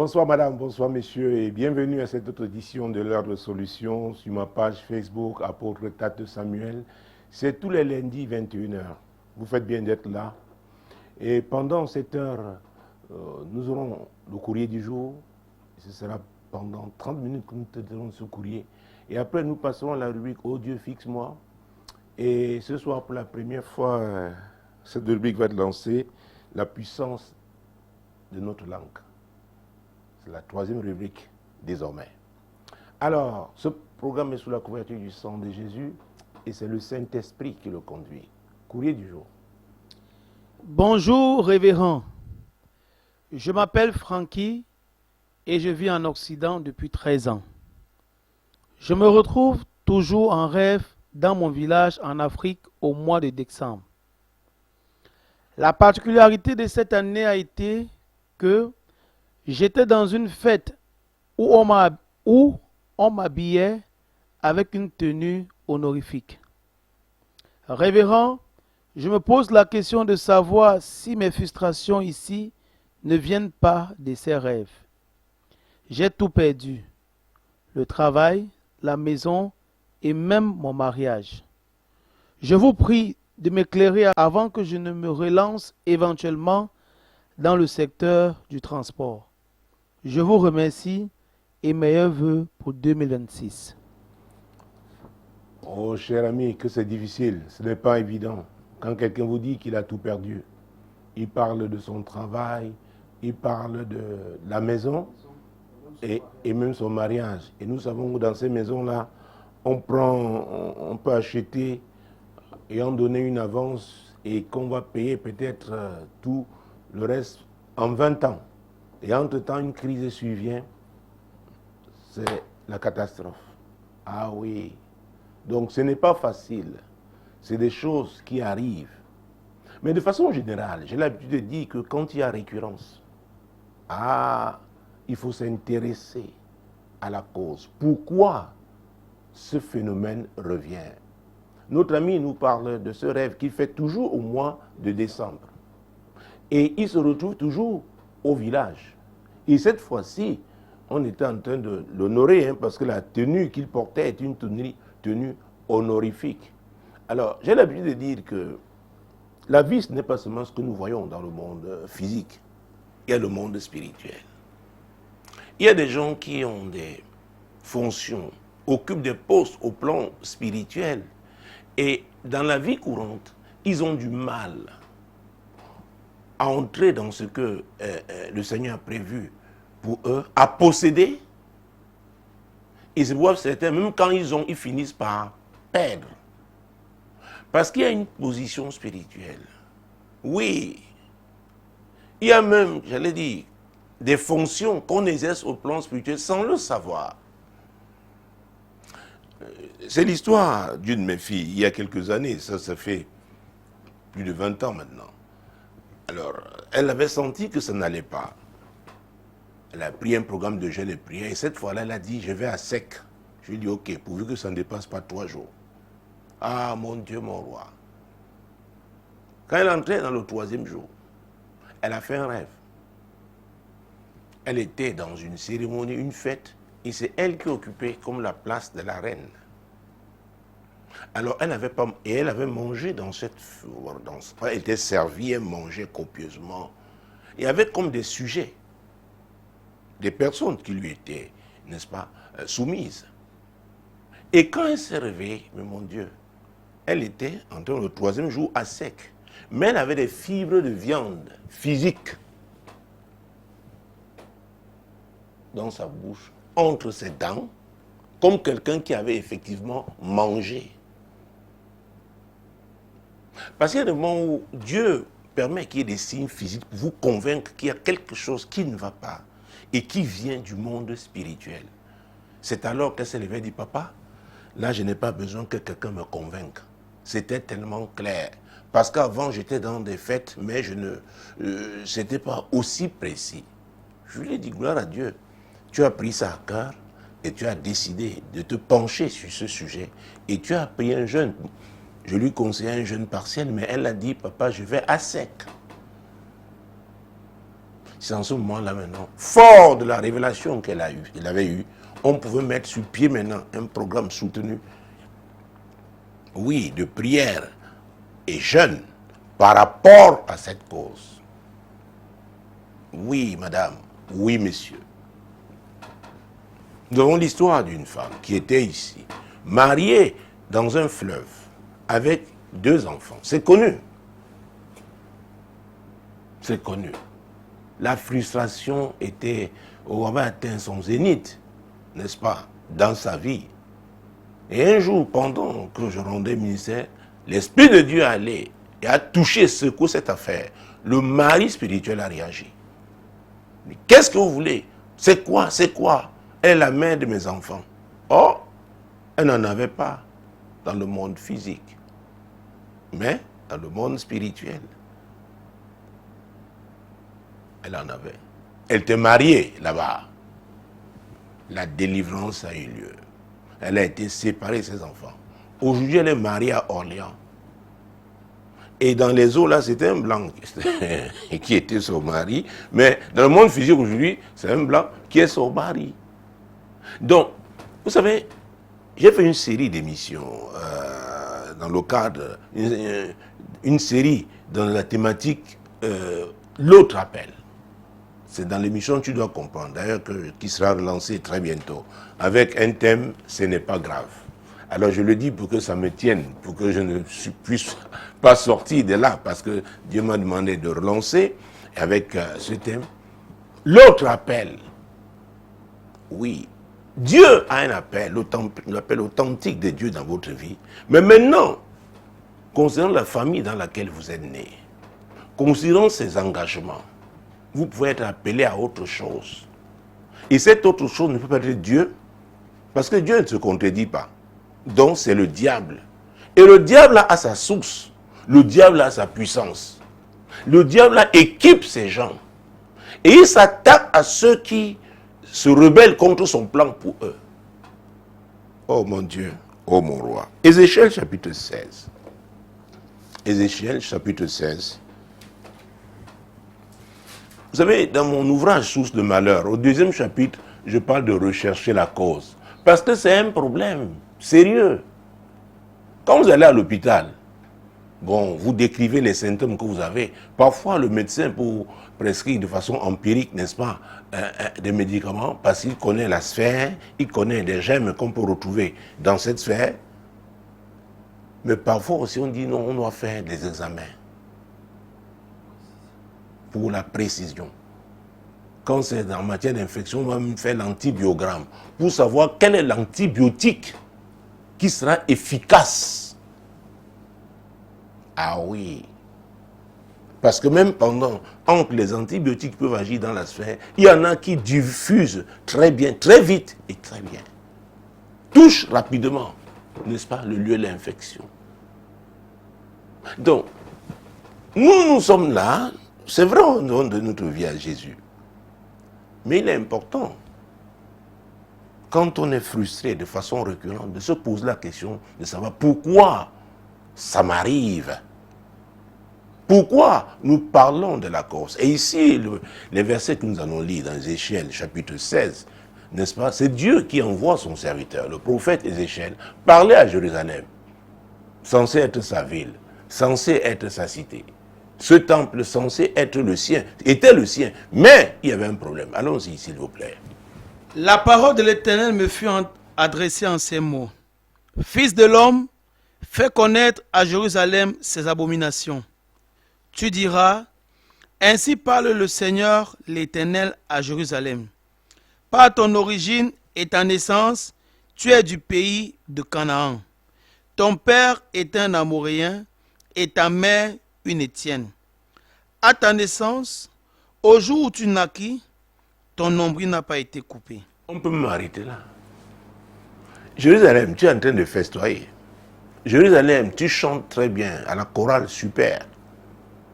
Bonsoir madame, bonsoir messieurs et bienvenue à cette autre édition de l'heure de solution sur ma page Facebook Apôtre Tate Samuel. C'est tous les lundis 21h. Vous faites bien d'être là. Et pendant cette heure, nous aurons le courrier du jour. Ce sera pendant 30 minutes que nous traiterons ce courrier. Et après, nous passerons à la rubrique Oh Dieu, fixe-moi. Et ce soir, pour la première fois, cette rubrique va être lancée, la puissance de notre langue. C'est la troisième rubrique désormais. Alors, ce programme est sous la couverture du sang de Jésus et c'est le Saint-Esprit qui le conduit. Courrier du jour. Bonjour révérend, je m'appelle Francky et je vis en Occident depuis 13 ans. Je me retrouve toujours en rêve dans mon village en Afrique au mois de décembre. La particularité de cette année a été que j'étais dans une fête où on m'habillait avec une tenue honorifique. Révérend, je me pose la question de savoir si mes frustrations ici ne viennent pas de ces rêves. J'ai tout perdu. Le travail, la maison et même mon mariage. Je vous prie de m'éclairer avant que je ne me relance éventuellement dans le secteur du transport. Je vous remercie et meilleurs vœux pour 2026. Oh, cher ami, que c'est difficile, ce n'est pas évident. Quand quelqu'un vous dit qu'il a tout perdu, il parle de son travail, il parle de la maison et même son mariage. Et nous savons que dans ces maisons-là, on peut acheter et en donner une avance et qu'on va payer peut-être tout le reste en 20 ans. Et entre-temps, une crise survient, c'est la catastrophe. Ah oui. Donc ce n'est pas facile. C'est des choses qui arrivent. Mais de façon générale, j'ai l'habitude de dire que quand il y a récurrence, il faut s'intéresser à la cause. Pourquoi ce phénomène revient? Notre ami nous parle de ce rêve qu'il fait toujours au mois de décembre. Et il se retrouve toujours au village. Et cette fois-ci, on était en train de l'honorer, parce que la tenue qu'il portait est une tenue honorifique. Alors, j'ai l'habitude de dire que la vie, ce n'est pas seulement ce que nous voyons dans le monde physique. Il y a le monde spirituel. Il y a des gens qui ont des fonctions, occupent des postes au plan spirituel. Et dans la vie courante, ils ont du mal à entrer dans ce que le Seigneur a prévu pour eux, à posséder. Ils se voient certains, même quand ils finissent par perdre. Parce qu'il y a une position spirituelle. Oui. Il y a même, j'allais dire, des fonctions qu'on exerce au plan spirituel sans le savoir. C'est l'histoire d'une de mes filles, il y a quelques années, ça fait plus de 20 ans maintenant. Alors, elle avait senti que ça n'allait pas. Elle a pris un programme de jeûne et prière et cette fois-là, elle a dit, je vais à sec. Je lui ai dit, ok, pourvu que ça ne dépasse pas 3 jours. Ah, mon Dieu, mon roi. Quand elle entrait dans le 3e jour, elle a fait un rêve. Elle était dans une cérémonie, une fête, et c'est elle qui occupait comme la place de la reine. Alors, elle avait mangé dans cette... Elle était servie, elle mangeait copieusement. Il y avait comme des sujets, des personnes qui lui étaient, n'est-ce pas, soumises. Et quand elle s'est réveillée, mais mon Dieu, elle était en train le 3e jour à sec. Mais elle avait des fibres de viande physique dans sa bouche, entre ses dents, comme quelqu'un qui avait effectivement mangé. Parce qu'il y a des moments où Dieu permet qu'il y ait des signes physiques pour vous convaincre qu'il y a quelque chose qui ne va pas et qui vient du monde spirituel. C'est alors qu'elle s'est levée et dit, papa, là je n'ai pas besoin que quelqu'un me convainque. C'était tellement clair. Parce qu'avant j'étais dans des fêtes, mais c'était pas aussi précis. Je lui ai dit, gloire à Dieu, tu as pris ça à cœur et tu as décidé de te pencher sur ce sujet et tu as pris un jeûne. Je lui conseillais un jeûne partiel, mais elle a dit, papa, je vais à sec. c'est en ce moment-là maintenant, fort de la révélation qu'il avait eue, on pouvait mettre sur pied maintenant un programme soutenu, oui, de prière et jeûne par rapport à cette cause. Oui, madame, oui, monsieur. Nous avons l'histoire d'une femme qui était ici, mariée dans un fleuve, avec 2 enfants. C'est connu. C'est connu. La frustration avait atteint son zénith, n'est-ce pas, dans sa vie. Et un jour, pendant que je rendais ministère, l'Esprit de Dieu allait et a touché, secoué cette affaire. Le mari spirituel a réagi. Mais qu'est-ce que vous voulez? C'est quoi? C'est quoi? Elle est la mère de mes enfants. Oh, elle n'en avait pas dans le monde physique, mais dans le monde spirituel. Elle en avait. Elle était mariée là-bas. La délivrance a eu lieu. Elle a été séparée de ses enfants. Aujourd'hui, elle est mariée à Orléans. Et dans les eaux, là, c'était un blanc qui était son mari. Mais dans le monde physique aujourd'hui, c'est un blanc qui est son mari. Donc, vous savez, j'ai fait une série d'émissions dans le cadre, une série dans la thématique l'autre appel. C'est dans l'émission Tu dois comprendre, d'ailleurs, qui sera relancée très bientôt, avec un thème, ce n'est pas grave. Alors je le dis pour que ça me tienne, pour que je ne puisse pas sortir de là, parce que Dieu m'a demandé de relancer avec ce thème. L'autre appel, oui, Dieu a un appel, l'appel authentique de Dieu dans votre vie. Mais maintenant, considérant la famille dans laquelle vous êtes né, considérant ses engagements, vous pouvez être appelé à autre chose. Et cette autre chose ne peut pas être Dieu, parce que Dieu ne se contredit pas. Donc c'est le diable. Et le diable a sa source. Le diable a sa puissance. Le diable équipe ces gens. Et il s'attaque à ceux qui se rebellent contre son plan pour eux. Oh mon Dieu, oh mon roi. Ézéchiel chapitre 16. Ézéchiel chapitre 16. Vous savez, dans mon ouvrage Source de malheur, au 2e chapitre, je parle de rechercher la cause. Parce que c'est un problème sérieux. Quand vous allez à l'hôpital, bon, vous décrivez les symptômes que vous avez. Parfois, le médecin pour prescrire de façon empirique, n'est-ce pas, des médicaments, parce qu'il connaît la sphère, il connaît des germes qu'on peut retrouver dans cette sphère. Mais parfois aussi, on dit non, on doit faire des examens pour la précision. Quand c'est en matière d'infection, on va même faire l'antibiogramme pour savoir quel est l'antibiotique qui sera efficace. Ah oui. Parce que même entre les antibiotiques peuvent agir dans la sphère, il y en a qui diffusent très bien, très vite et très bien. Touchent rapidement, n'est-ce pas, le lieu de l'infection. Donc, nous sommes là, c'est vrai, on donne de notre vie à Jésus. Mais il est important, quand on est frustré de façon récurrente, de se poser la question de savoir pourquoi ça m'arrive. Pourquoi nous parlons de la cause. Et ici, les versets que nous allons lire dans Ézéchiel, chapitre 16, n'est-ce pas? C'est Dieu qui envoie son serviteur, le prophète Ézéchiel, parler à Jérusalem, censé être sa ville, censé être sa cité. Ce temple censé être le sien, était le sien, mais il y avait un problème. Allons-y, s'il vous plaît. La parole de l'Éternel me fut adressée en ces mots. Fils de l'homme, fais connaître à Jérusalem ses abominations. Tu diras, ainsi parle le Seigneur l'Éternel à Jérusalem. Par ton origine et ta naissance, tu es du pays de Canaan. Ton père est un Amoréen et ta mère une Étienne. À ta naissance, au jour où tu naquis, ton nombril n'a pas été coupé. On peut m'arrêter là. Jérusalem, tu es en train de festoyer. Jérusalem, tu chantes très bien, à la chorale, super.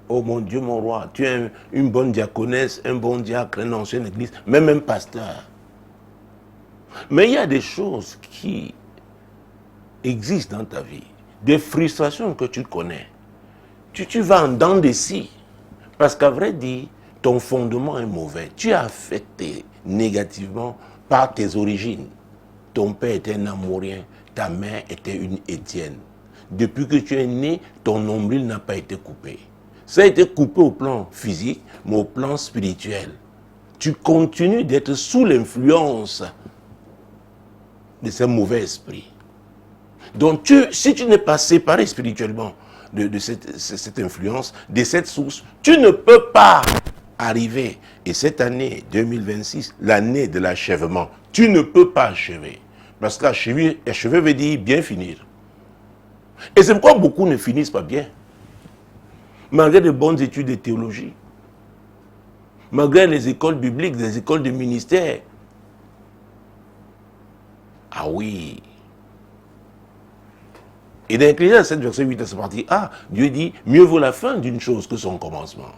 Oh mon Dieu, mon roi, tu es une bonne diaconesse, un bon diacre, un ancien église, même un pasteur. Mais il y a des choses qui existent dans ta vie, des frustrations que tu connais. Tu vas en dents de scie. Parce qu'à vrai dire, ton fondement est mauvais. Tu es affecté négativement par tes origines. Ton père était un Amorien, ta mère était une Étienne. Depuis que tu es né, ton nombril n'a pas été coupé. Ça a été coupé au plan physique, mais au plan spirituel. Tu continues d'être sous l'influence de ces mauvais esprits. Donc, si tu n'es pas séparé spirituellement de cette influence, de cette source, tu ne peux pas arriver. Et cette année 2026, l'année de l'achèvement, tu ne peux pas achever. Parce qu'achever veut dire bien finir. Et c'est pourquoi beaucoup ne finissent pas bien. Malgré de bonnes études de théologie, malgré les écoles bibliques, les écoles de ministère. Ah oui. Et dans Ecclésiaste 7, verset 8, c'est parti. Ah, Dieu dit, mieux vaut la fin d'une chose que son commencement.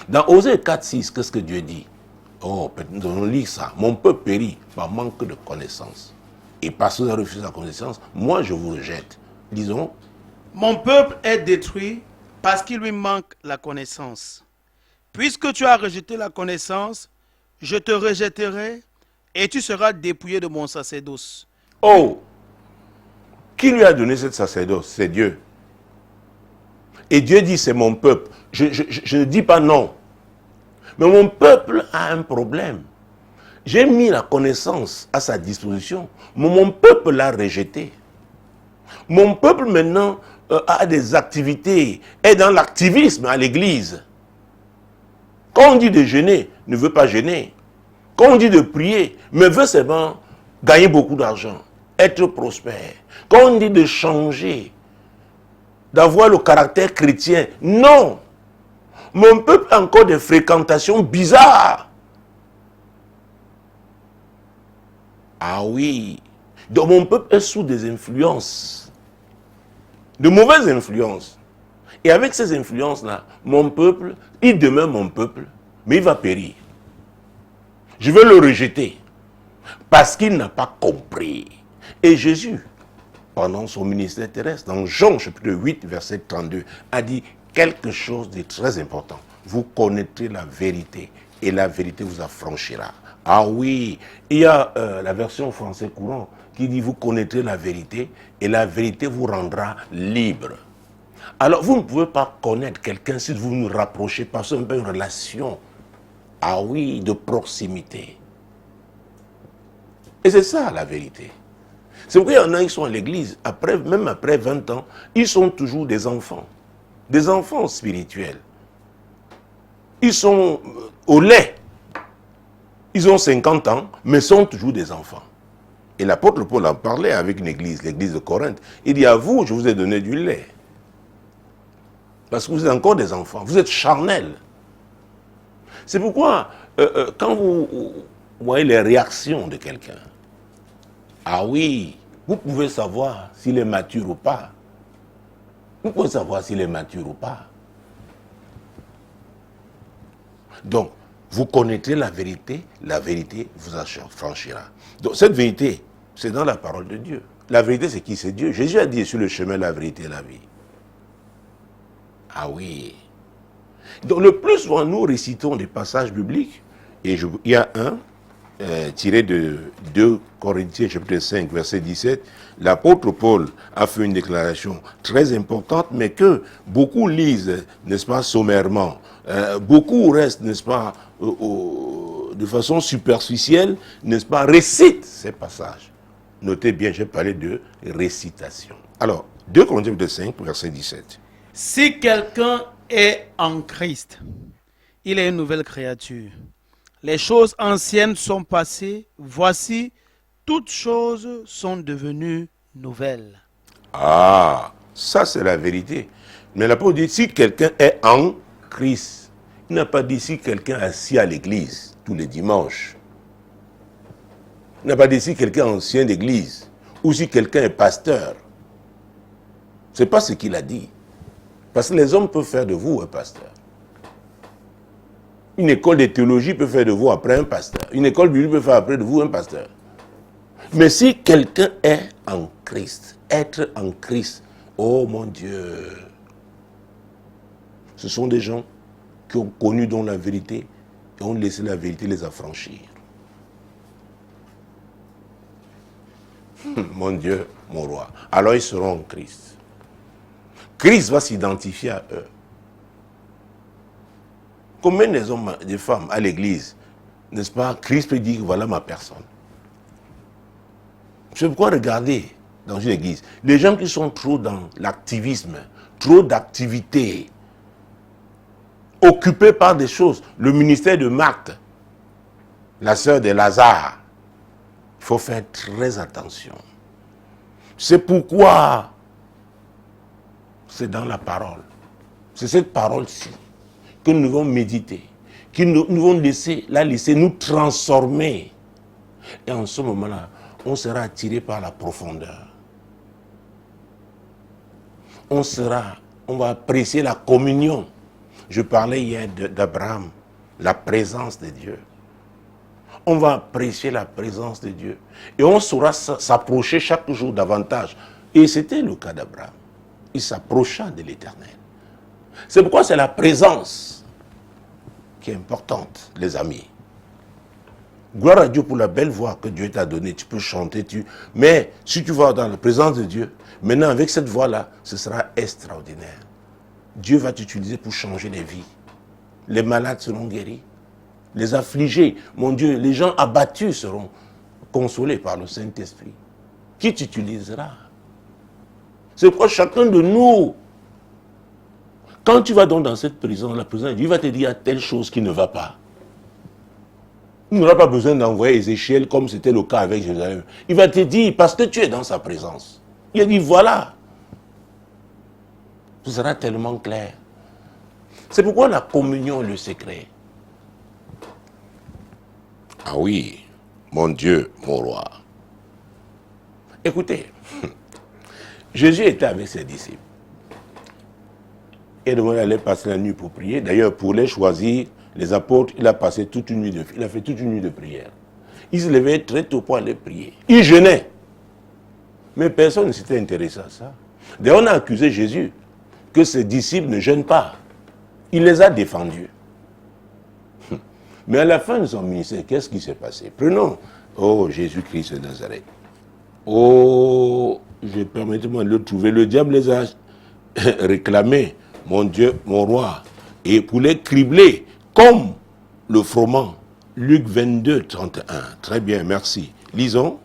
Dans Osée 4, 6, qu'est-ce que Dieu dit? Oh, nous allons lire ça. Mon peuple périt par manque de connaissance. Et parce que vous avez refusé la connaissance, moi je vous rejette. Disons. Mon peuple est détruit parce qu'il lui manque la connaissance. Puisque tu as rejeté la connaissance, je te rejetterai et tu seras dépouillé de mon sacerdoce. Oh! Qui lui a donné cette sacerdoce? C'est Dieu. Et Dieu dit, c'est mon peuple. Je ne dis pas non. Mais mon peuple a un problème. J'ai mis la connaissance à sa disposition, mais mon peuple l'a rejeté. Mon peuple maintenant a des activités, est dans l'activisme à l'église. Quand on dit de jeûner, ne veut pas jeûner. Quand on dit de prier, mais veut seulement gagner beaucoup d'argent, être prospère. Quand on dit de changer, d'avoir le caractère chrétien, non. Mon peuple a encore des fréquentations bizarres. Ah oui. Donc mon peuple est sous des influences, de mauvaises influences. Et avec ces influences-là, mon peuple, il demeure mon peuple, mais il va périr. Je vais le rejeter parce qu'il n'a pas compris. Et Jésus, pendant son ministère terrestre, dans Jean chapitre 8, verset 32, a dit quelque chose de très important. Vous connaîtrez la vérité et la vérité vous affranchira. Ah oui, il y a la version français courant qui dit vous connaîtrez la vérité et la vérité vous rendra libre. Alors vous ne pouvez pas connaître quelqu'un si vous ne rapprochez pas, c'est un peu une relation, ah oui, de proximité. Et c'est ça la vérité. C'est pourquoi il y en a qui sont à l'église, même après 20 ans, ils sont toujours des enfants spirituels. Ils sont au lait. Ils ont 50 ans, mais sont toujours des enfants. Et l'apôtre Paul en parlait avec une église, l'église de Corinthe. Il dit, à vous, je vous ai donné du lait. Parce que vous êtes encore des enfants, vous êtes charnels. C'est pourquoi, quand vous voyez les réactions de quelqu'un, ah oui, vous pouvez savoir s'il est mature ou pas. Vous pouvez savoir s'il est mature ou pas. Donc, vous connaîtrez la vérité vous affranchira. Donc, cette vérité, c'est dans la parole de Dieu. La vérité, c'est qui? C'est Dieu. Jésus a dit sur le chemin, la vérité et la vie. Ah oui. Donc, le plus souvent, nous récitons des passages bibliques, et il y a un, tiré de 2 Corinthiens chapitre 5 verset 17, l'apôtre Paul a fait une déclaration très importante, mais que beaucoup lisent, n'est-ce pas, sommairement. Beaucoup restent, n'est-ce pas, de façon superficielle, n'est-ce pas, récitent ces passages. Notez bien, j'ai parlé de récitation. Alors, 2 Corinthiens chapitre 5 verset 17. Si quelqu'un est en Christ, il est une nouvelle créature. Les choses anciennes sont passées, voici, toutes choses sont devenues nouvelles. Ah, ça c'est la vérité. Mais l'apôtre dit, si quelqu'un est en Christ, il n'a pas dit si quelqu'un est assis à l'église tous les dimanches. Il n'a pas dit si quelqu'un est ancien d'église ou si quelqu'un est pasteur. Ce n'est pas ce qu'il a dit. Parce que les hommes peuvent faire de vous un pasteur. Une école de théologie peut faire de vous après un pasteur. Une école biblique peut faire après de vous un pasteur. Mais si quelqu'un est en Christ, être en Christ, oh mon Dieu, ce sont des gens qui ont connu donc la vérité et ont laissé la vérité les affranchir. Mon Dieu, mon roi. Alors ils seront en Christ. Christ va s'identifier à eux. Combien des hommes, des femmes à l'église, n'est-ce pas, Christ peut dire, voilà ma personne. C'est pourquoi regardez dans une église, les gens qui sont trop dans l'activisme, trop d'activités, occupés par des choses, le ministère de Marthe, la sœur de Lazare, il faut faire très attention. C'est pourquoi c'est dans la parole. C'est cette parole-ci que nous devons méditer, que nous devons la laisser nous transformer. Et en ce moment-là, on sera attiré par la profondeur. On va apprécier la communion. Je parlais hier d'Abraham, la présence de Dieu. On va apprécier la présence de Dieu. Et on saura s'approcher chaque jour davantage. Et c'était le cas d'Abraham. Il s'approcha de l'Éternel. C'est pourquoi c'est la présence qui est importante, les amis. Gloire à Dieu pour la belle voix que Dieu t'a donnée. Tu peux chanter, mais si tu vas dans la présence de Dieu, maintenant avec cette voix-là, ce sera extraordinaire. Dieu va t'utiliser pour changer les vies. Les malades seront guéris. Les affligés, mon Dieu, les gens abattus seront consolés par le Saint-Esprit. Qui t'utilisera? C'est pourquoi chacun de nous, quand tu vas donc dans cette prison, la présence de Dieu, il va te dire il y a telle chose qui ne va pas. Il n'aura pas besoin d'envoyer Ézéchiel comme c'était le cas avec Jérusalem. Il va te dire, parce que tu es dans sa présence. Il a dit, voilà. Ce sera tellement clair. C'est pourquoi la communion est le secret. Ah oui, mon Dieu, mon roi. Écoutez, Jésus était avec ses disciples. Et demandé d'aller passer la nuit pour prier. D'ailleurs, pour les choisir, les apôtres, il a passé toute une nuit il a fait toute une nuit de prière. Il se levait très tôt pour aller prier. Il jeûnait. Mais personne ne s'était intéressé à ça. D'ailleurs, on a accusé Jésus que ses disciples ne jeûnent pas. Il les a défendus. Mais à la fin de son ministère, qu'est-ce qui s'est passé? Prenons, oh Jésus-Christ de Nazareth. Oh, permettez-moi de le trouver. Le diable les a réclamés, mon Dieu, mon roi, et pour les cribler comme le froment. Luc 22, 31. Très bien, merci. Lisons.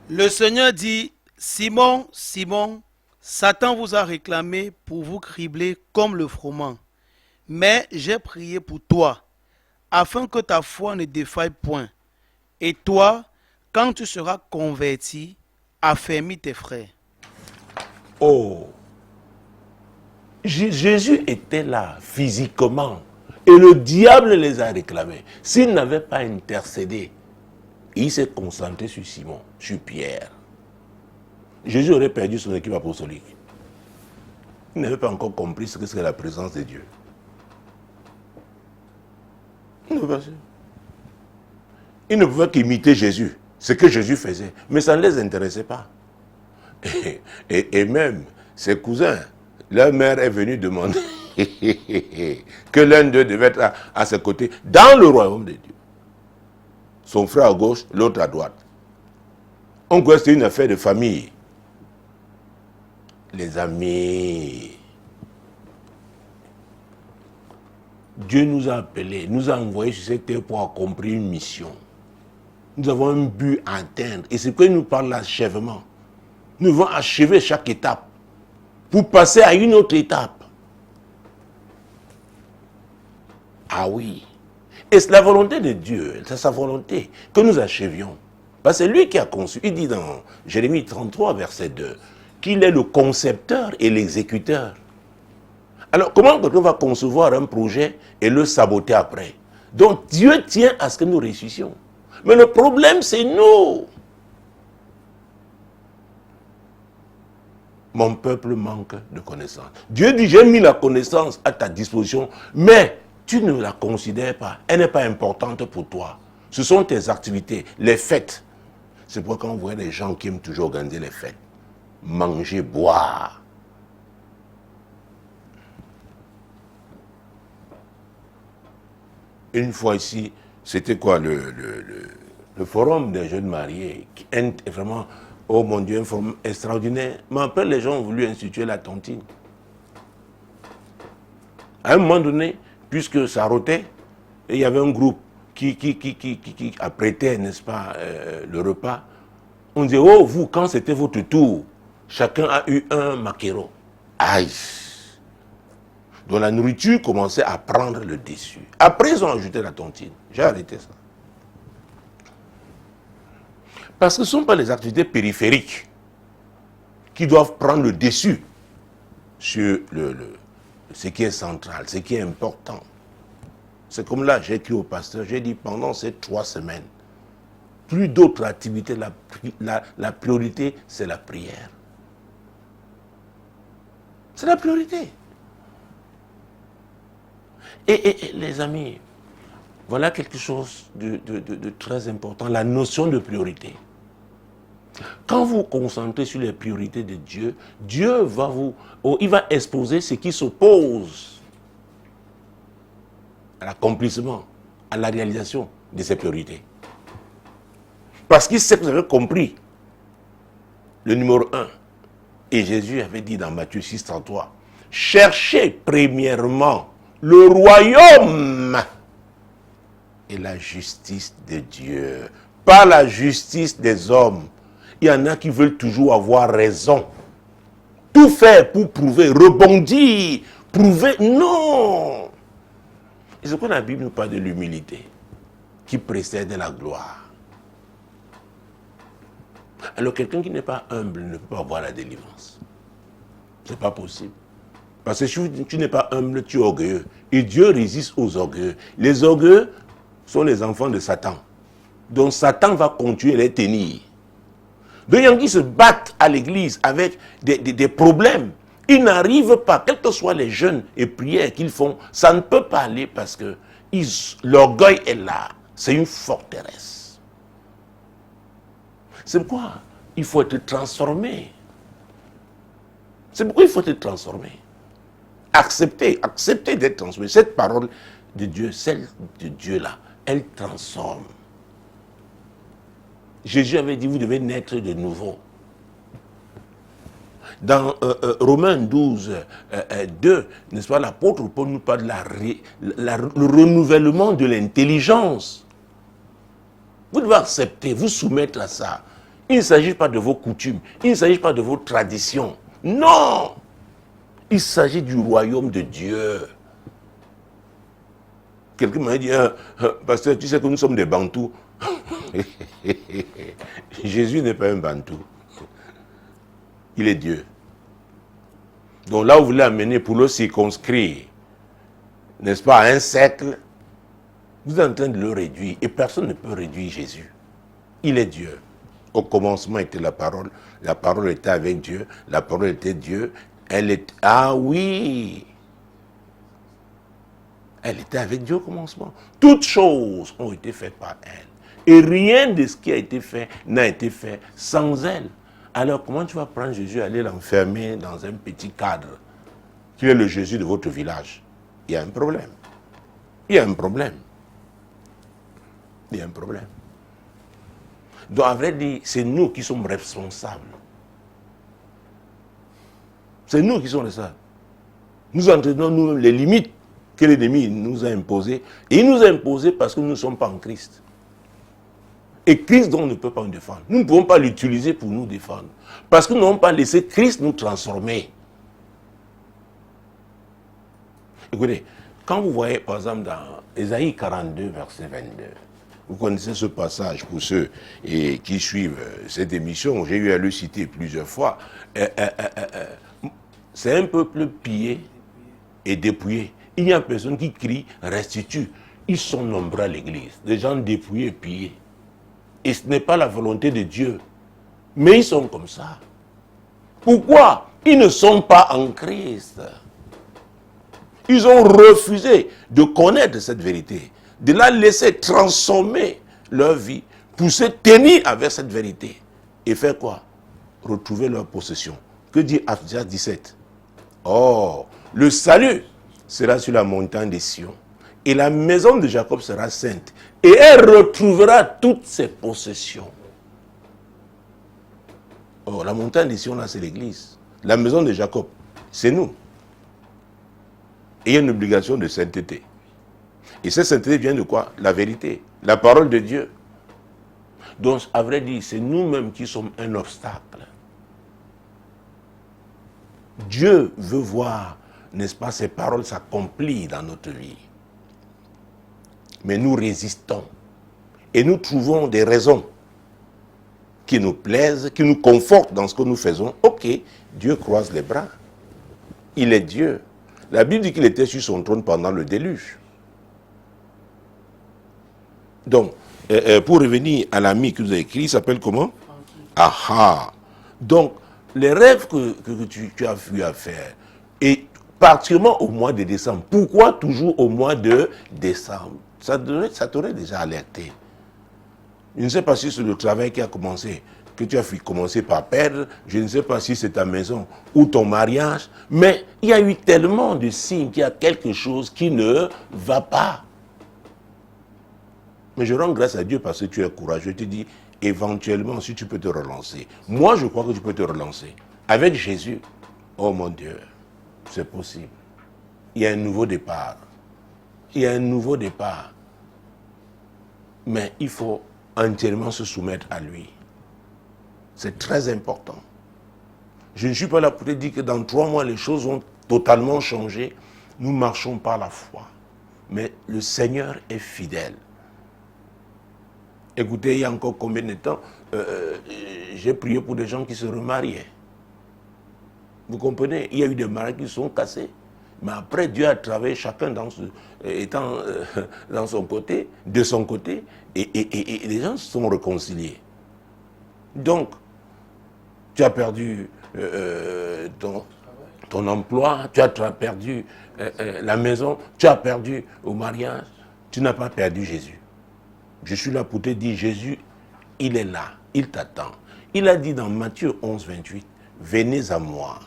Le Seigneur dit, Simon, Simon, Satan vous a réclamé pour vous cribler comme le froment. Mais j'ai prié pour toi, afin que ta foi ne défaille point. Et toi, quand tu seras converti, affermis tes frères. Oh, Jésus était là physiquement et le diable les a réclamés. S'il n'avait pas intercédé, il s'est concentré sur Simon, sur Pierre. Jésus aurait perdu son équipe apostolique. Il n'avait pas encore compris ce que c'est la présence de Dieu. Ils ne pouvaient qu'imiter Jésus, ce que Jésus faisait, mais ça ne les intéressait pas. Et même ses cousins, leur mère est venue demander que l'un d'eux devait être à ses côtés dans le royaume de Dieu. Son frère à gauche, l'autre à droite. On croit que c'est une affaire de famille. Les amis, Dieu nous a appelés, nous a envoyés sur cette terre pour accomplir une mission. Nous avons un but à atteindre. Et c'est pourquoi il nous parle d'achèvement. Nous devons achever chaque étape pour passer à une autre étape. Ah oui. Et c'est la volonté de Dieu, c'est sa volonté que nous achevions. Parce que c'est lui qui a conçu. Il dit dans Jérémie 33, verset 2, qu'il est le concepteur et l'exécuteur. Alors, comment quelqu'un va concevoir un projet et le saboter après? Donc, Dieu tient à ce que nous réussissions. Mais le problème, c'est nous. Mon peuple manque de connaissance. Dieu dit, j'ai mis la connaissance à ta disposition, mais tu ne la considères pas. Elle n'est pas importante pour toi. Ce sont tes activités, les fêtes. C'est pourquoi quand on voit les gens qui aiment toujours organiser les fêtes, manger, boire. Une fois ici, c'était quoi le forum des jeunes mariés, qui est vraiment, oh mon Dieu, un forum extraordinaire. Mais après, les gens ont voulu instituer la tontine. À un moment donné, puisque ça rotait, et il y avait un groupe qui apprêtait, n'est-ce pas, le repas. On disait, oh, vous, quand c'était votre tour, chacun a eu un maquereau. Aïe! Donc la nourriture commençait à prendre le dessus. Après, ils ont ajouté la tontine. J'ai arrêté ça. Parce que ce ne sont pas les activités périphériques qui doivent prendre le dessus sur ce qui est central, ce qui est important. C'est comme là, j'ai écrit au pasteur, j'ai dit pendant ces 3 semaines, plus d'autres activités, la priorité, c'est la prière. C'est la priorité. Et les amis, voilà quelque chose de très important, la notion de priorité. Quand vous vous concentrez sur les priorités de Dieu, Dieu va il va exposer ce qui s'oppose à l'accomplissement, à la réalisation de ces priorités. Parce qu'il sait que vous avez compris le numéro 1. Et Jésus avait dit dans Matthieu 6,33, cherchez premièrement le royaume et la justice de Dieu, pas la justice des hommes. Il y en a qui veulent toujours avoir raison. Tout faire pour prouver, rebondir, prouver. Non! Et c'est pourquoi la Bible nous parle de l'humilité qui précède la gloire. Alors quelqu'un qui n'est pas humble ne peut pas avoir la délivrance. Ce n'est pas possible. Parce que si tu n'es pas humble, tu es orgueilleux. Et Dieu résiste aux orgueilleux. Les orgueilleux sont les enfants de Satan. Donc Satan va continuer à les tenir. Donc il y en a qui se battent à l'église avec des problèmes. Ils n'arrivent pas, quels que soient les jeûnes et prières qu'ils font, ça ne peut pas aller parce que l'orgueil est là. C'est une forteresse. C'est pourquoi il faut être transformé. C'est pourquoi il faut être transformé. Accepter d'être transformé. Cette parole de Dieu, celle de Dieu là, elle transforme. Jésus avait dit, vous devez naître de nouveau. Dans Romains 12, 2, n'est-ce pas, l'apôtre Paul nous parle de le renouvellement de l'intelligence. Vous devez accepter, vous soumettre à ça. Il ne s'agit pas de vos coutumes, il ne s'agit pas de vos traditions. Non! Il s'agit du royaume de Dieu. Quelqu'un m'a dit, pasteur, tu sais que nous sommes des Bantous. Jésus n'est pas un Bantou. Il est Dieu. Donc là où vous voulez amener pour le circonscrire, n'est-ce pas, à un siècle, vous êtes en train de le réduire. Et personne ne peut réduire Jésus. Il est Dieu. Au commencement était la parole était avec Dieu, la parole était Dieu. Ah oui! Elle était avec Dieu au commencement. Toutes choses ont été faites par elle. Et rien de ce qui a été fait n'a été fait sans elle. Alors comment tu vas prendre Jésus et aller l'enfermer dans un petit cadre qui est le Jésus de votre village? Il y a un problème. Il y a un problème. Il y a un problème. Donc, à vrai dire, c'est nous qui sommes responsables. C'est nous qui sommes responsables. Nous entraînons nous-mêmes les limites que l'ennemi nous a imposées. Et il nous a imposées parce que nous ne sommes pas en Christ. Et Christ, donc, ne peut pas nous défendre. Nous ne pouvons pas l'utiliser pour nous défendre. Parce que nous n'avons pas laissé Christ nous transformer. Écoutez, quand vous voyez, par exemple, dans Ésaïe 42, verset 22, vous connaissez ce passage pour ceux qui suivent cette émission, j'ai eu à le citer plusieurs fois. C'est un peuple pillé et dépouillé. Il y a personne qui crie, restitue. Ils sont nombreux à l'église, des gens dépouillés et pillés. Et ce n'est pas la volonté de Dieu. Mais ils sont comme ça. Pourquoi? Ils ne sont pas en Christ. Ils ont refusé de connaître cette vérité, de la laisser transformer leur vie, pour se tenir avec cette vérité. Et faire quoi? Retrouver leur possession. Que dit Exode 17? Oh, le salut sera sur la montagne des Sion. Et la maison de Jacob sera sainte. Et elle retrouvera toutes ses possessions. Oh, la montagne ici, on a, c'est l'église. La maison de Jacob, c'est nous. Et il y a une obligation de sainteté. Et cette sainteté vient de quoi? La vérité, la parole de Dieu. Donc, à vrai dire, c'est nous-mêmes qui sommes un obstacle. Dieu veut voir, n'est-ce pas, ces paroles s'accomplir dans notre vie. Mais nous résistons. Et nous trouvons des raisons qui nous plaisent, qui nous confortent dans ce que nous faisons. Ok, Dieu croise les bras. Il est Dieu. La Bible dit qu'il était sur son trône pendant le déluge. Donc, pour revenir à l'ami qui nous a écrit, il s'appelle comment? Aha. Donc, les rêves que tu as vu à faire, et particulièrement au mois de décembre. Pourquoi toujours au mois de décembre? Ça t'aurait déjà alerté. Je ne sais pas si c'est le travail qui a commencé, que tu as commencé par perdre. Je ne sais pas si c'est ta maison ou ton mariage. Mais il y a eu tellement de signes qu'il y a quelque chose qui ne va pas. Mais je rends grâce à Dieu parce que tu es courageux. Je te dis, éventuellement, si tu peux te relancer. Moi, je crois que tu peux te relancer. Avec Jésus, oh mon Dieu, c'est possible. Il y a un nouveau départ. Il y a un nouveau départ. Mais il faut entièrement se soumettre à lui. C'est très important. Je ne suis pas là pour te dire que dans 3 mois, les choses vont totalement changer. Nous marchons par la foi. Mais le Seigneur est fidèle. Écoutez, il y a encore combien de temps, j'ai prié pour des gens qui se remariaient. Vous comprenez? Il y a eu des mariages qui sont cassés. Mais après, Dieu a travaillé chacun étant dans son côté, de son côté, et les gens se sont réconciliés. Donc, tu as perdu ton emploi, tu as perdu la maison, tu as perdu au mariage, tu n'as pas perdu Jésus. Je suis là pour te dire, Jésus, il est là, il t'attend. Il a dit dans Matthieu 11, 28, venez à moi,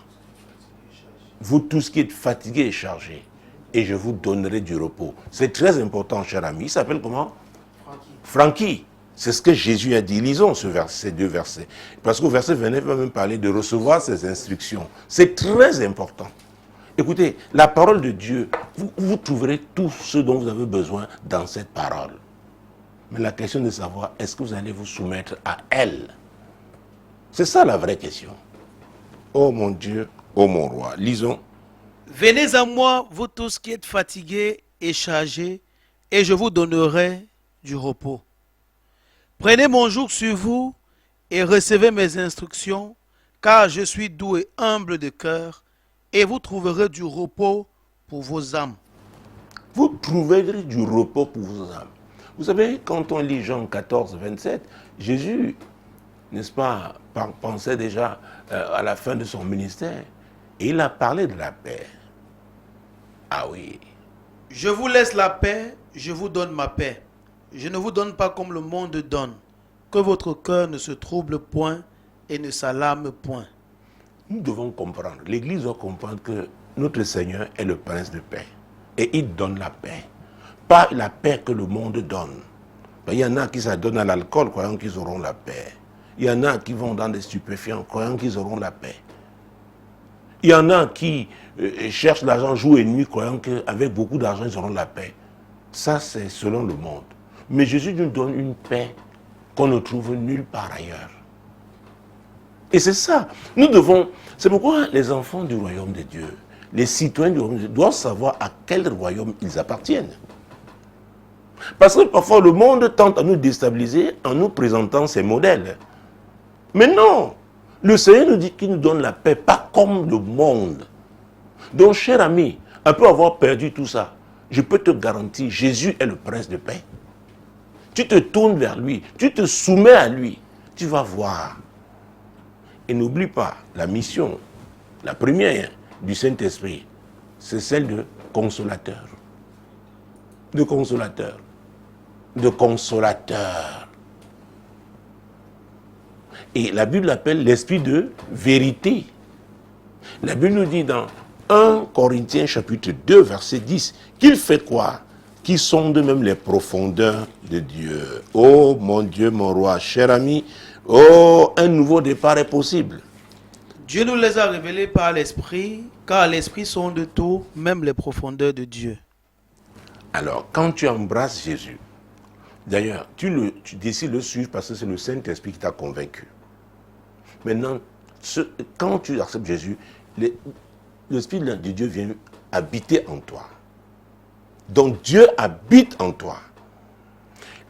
vous tous qui êtes fatigués et chargés, et je vous donnerai du repos. C'est très important, cher ami. Il s'appelle comment? Francky. C'est ce que Jésus a dit. Lisons ces 2 versets. Parce qu'au verset 29, il va même parler de recevoir ses instructions. C'est très important. Écoutez, la parole de Dieu, vous trouverez tout ce dont vous avez besoin dans cette parole. Mais la question de savoir, est-ce que vous allez vous soumettre à elle? C'est ça la vraie question. Oh mon Dieu, oh mon roi. Lisons. Venez à moi, vous tous qui êtes fatigués et chargés, et je vous donnerai du repos. Prenez mon joug sur vous et recevez mes instructions, car je suis doux et humble de cœur, et vous trouverez du repos pour vos âmes. Vous trouverez du repos pour vos âmes. Vous savez, quand on lit Jean 14, 27, Jésus, n'est-ce pas, pensait déjà à la fin de son ministère, et il a parlé de la paix. Ah oui. Je vous laisse la paix, je vous donne ma paix. Je ne vous donne pas comme le monde donne. Que votre cœur ne se trouble point et ne s'alarme point. Nous devons comprendre, l'Église doit comprendre que notre Seigneur est le Prince de paix. Et il donne la paix. Pas la paix que le monde donne. Il y en a qui s'adonnent à l'alcool croyant qu'ils auront la paix. Il y en a qui vont dans des stupéfiants croyant qu'ils auront la paix. Il y en a qui cherchent l'argent jour et nuit croyant qu'avec beaucoup d'argent ils auront la paix. Ça c'est selon le monde. Mais Jésus nous donne une paix qu'on ne trouve nulle part ailleurs. Et c'est ça. Nous devons... C'est pourquoi les enfants du royaume de Dieu, les citoyens du royaume de Dieu doivent savoir à quel royaume ils appartiennent. Parce que parfois le monde tente à nous déstabiliser en nous présentant ses modèles. Mais non, le Seigneur nous dit qu'il nous donne la paix, pas comme le monde. Donc, cher ami, après avoir perdu tout ça, je peux te garantir, Jésus est le prince de paix. Tu te tournes vers lui, tu te soumets à lui, tu vas voir. Et n'oublie pas, la mission, la première du Saint-Esprit, c'est celle de consolateur. De consolateur. De consolateur. Et la Bible l'appelle l'esprit de vérité. La Bible nous dit dans 1 Corinthiens chapitre 2 verset 10 qu'il fait quoi? qui sonde même les profondeurs de Dieu. Oh mon Dieu, mon roi, cher ami, oh, un nouveau départ est possible. Dieu nous les a révélés par l'Esprit, car l'Esprit sonde tout, même les profondeurs de Dieu. Alors, quand tu embrasses Jésus, d'ailleurs, tu décides de le suivre parce que c'est le Saint-Esprit qui t'a convaincu. Maintenant, quand tu acceptes Jésus, l'Esprit de Dieu vient habiter en toi. Donc Dieu habite en toi.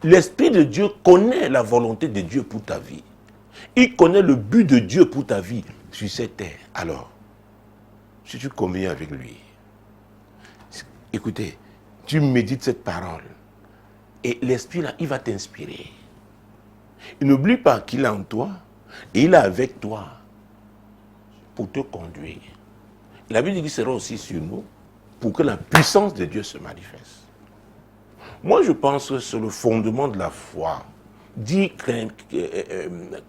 L'Esprit de Dieu connaît la volonté de Dieu pour ta vie. Il connaît le but de Dieu pour ta vie sur cette terre. Alors, si tu conviens avec lui, écoutez, tu médites cette parole et l'Esprit là, il va t'inspirer. Et n'oublie pas qu'il est en toi et il est avec toi pour te conduire. La Bible dit qu'il sera aussi sur nous pour que la puissance de Dieu se manifeste. Moi, je pense que c'est le fondement de la foi. Dit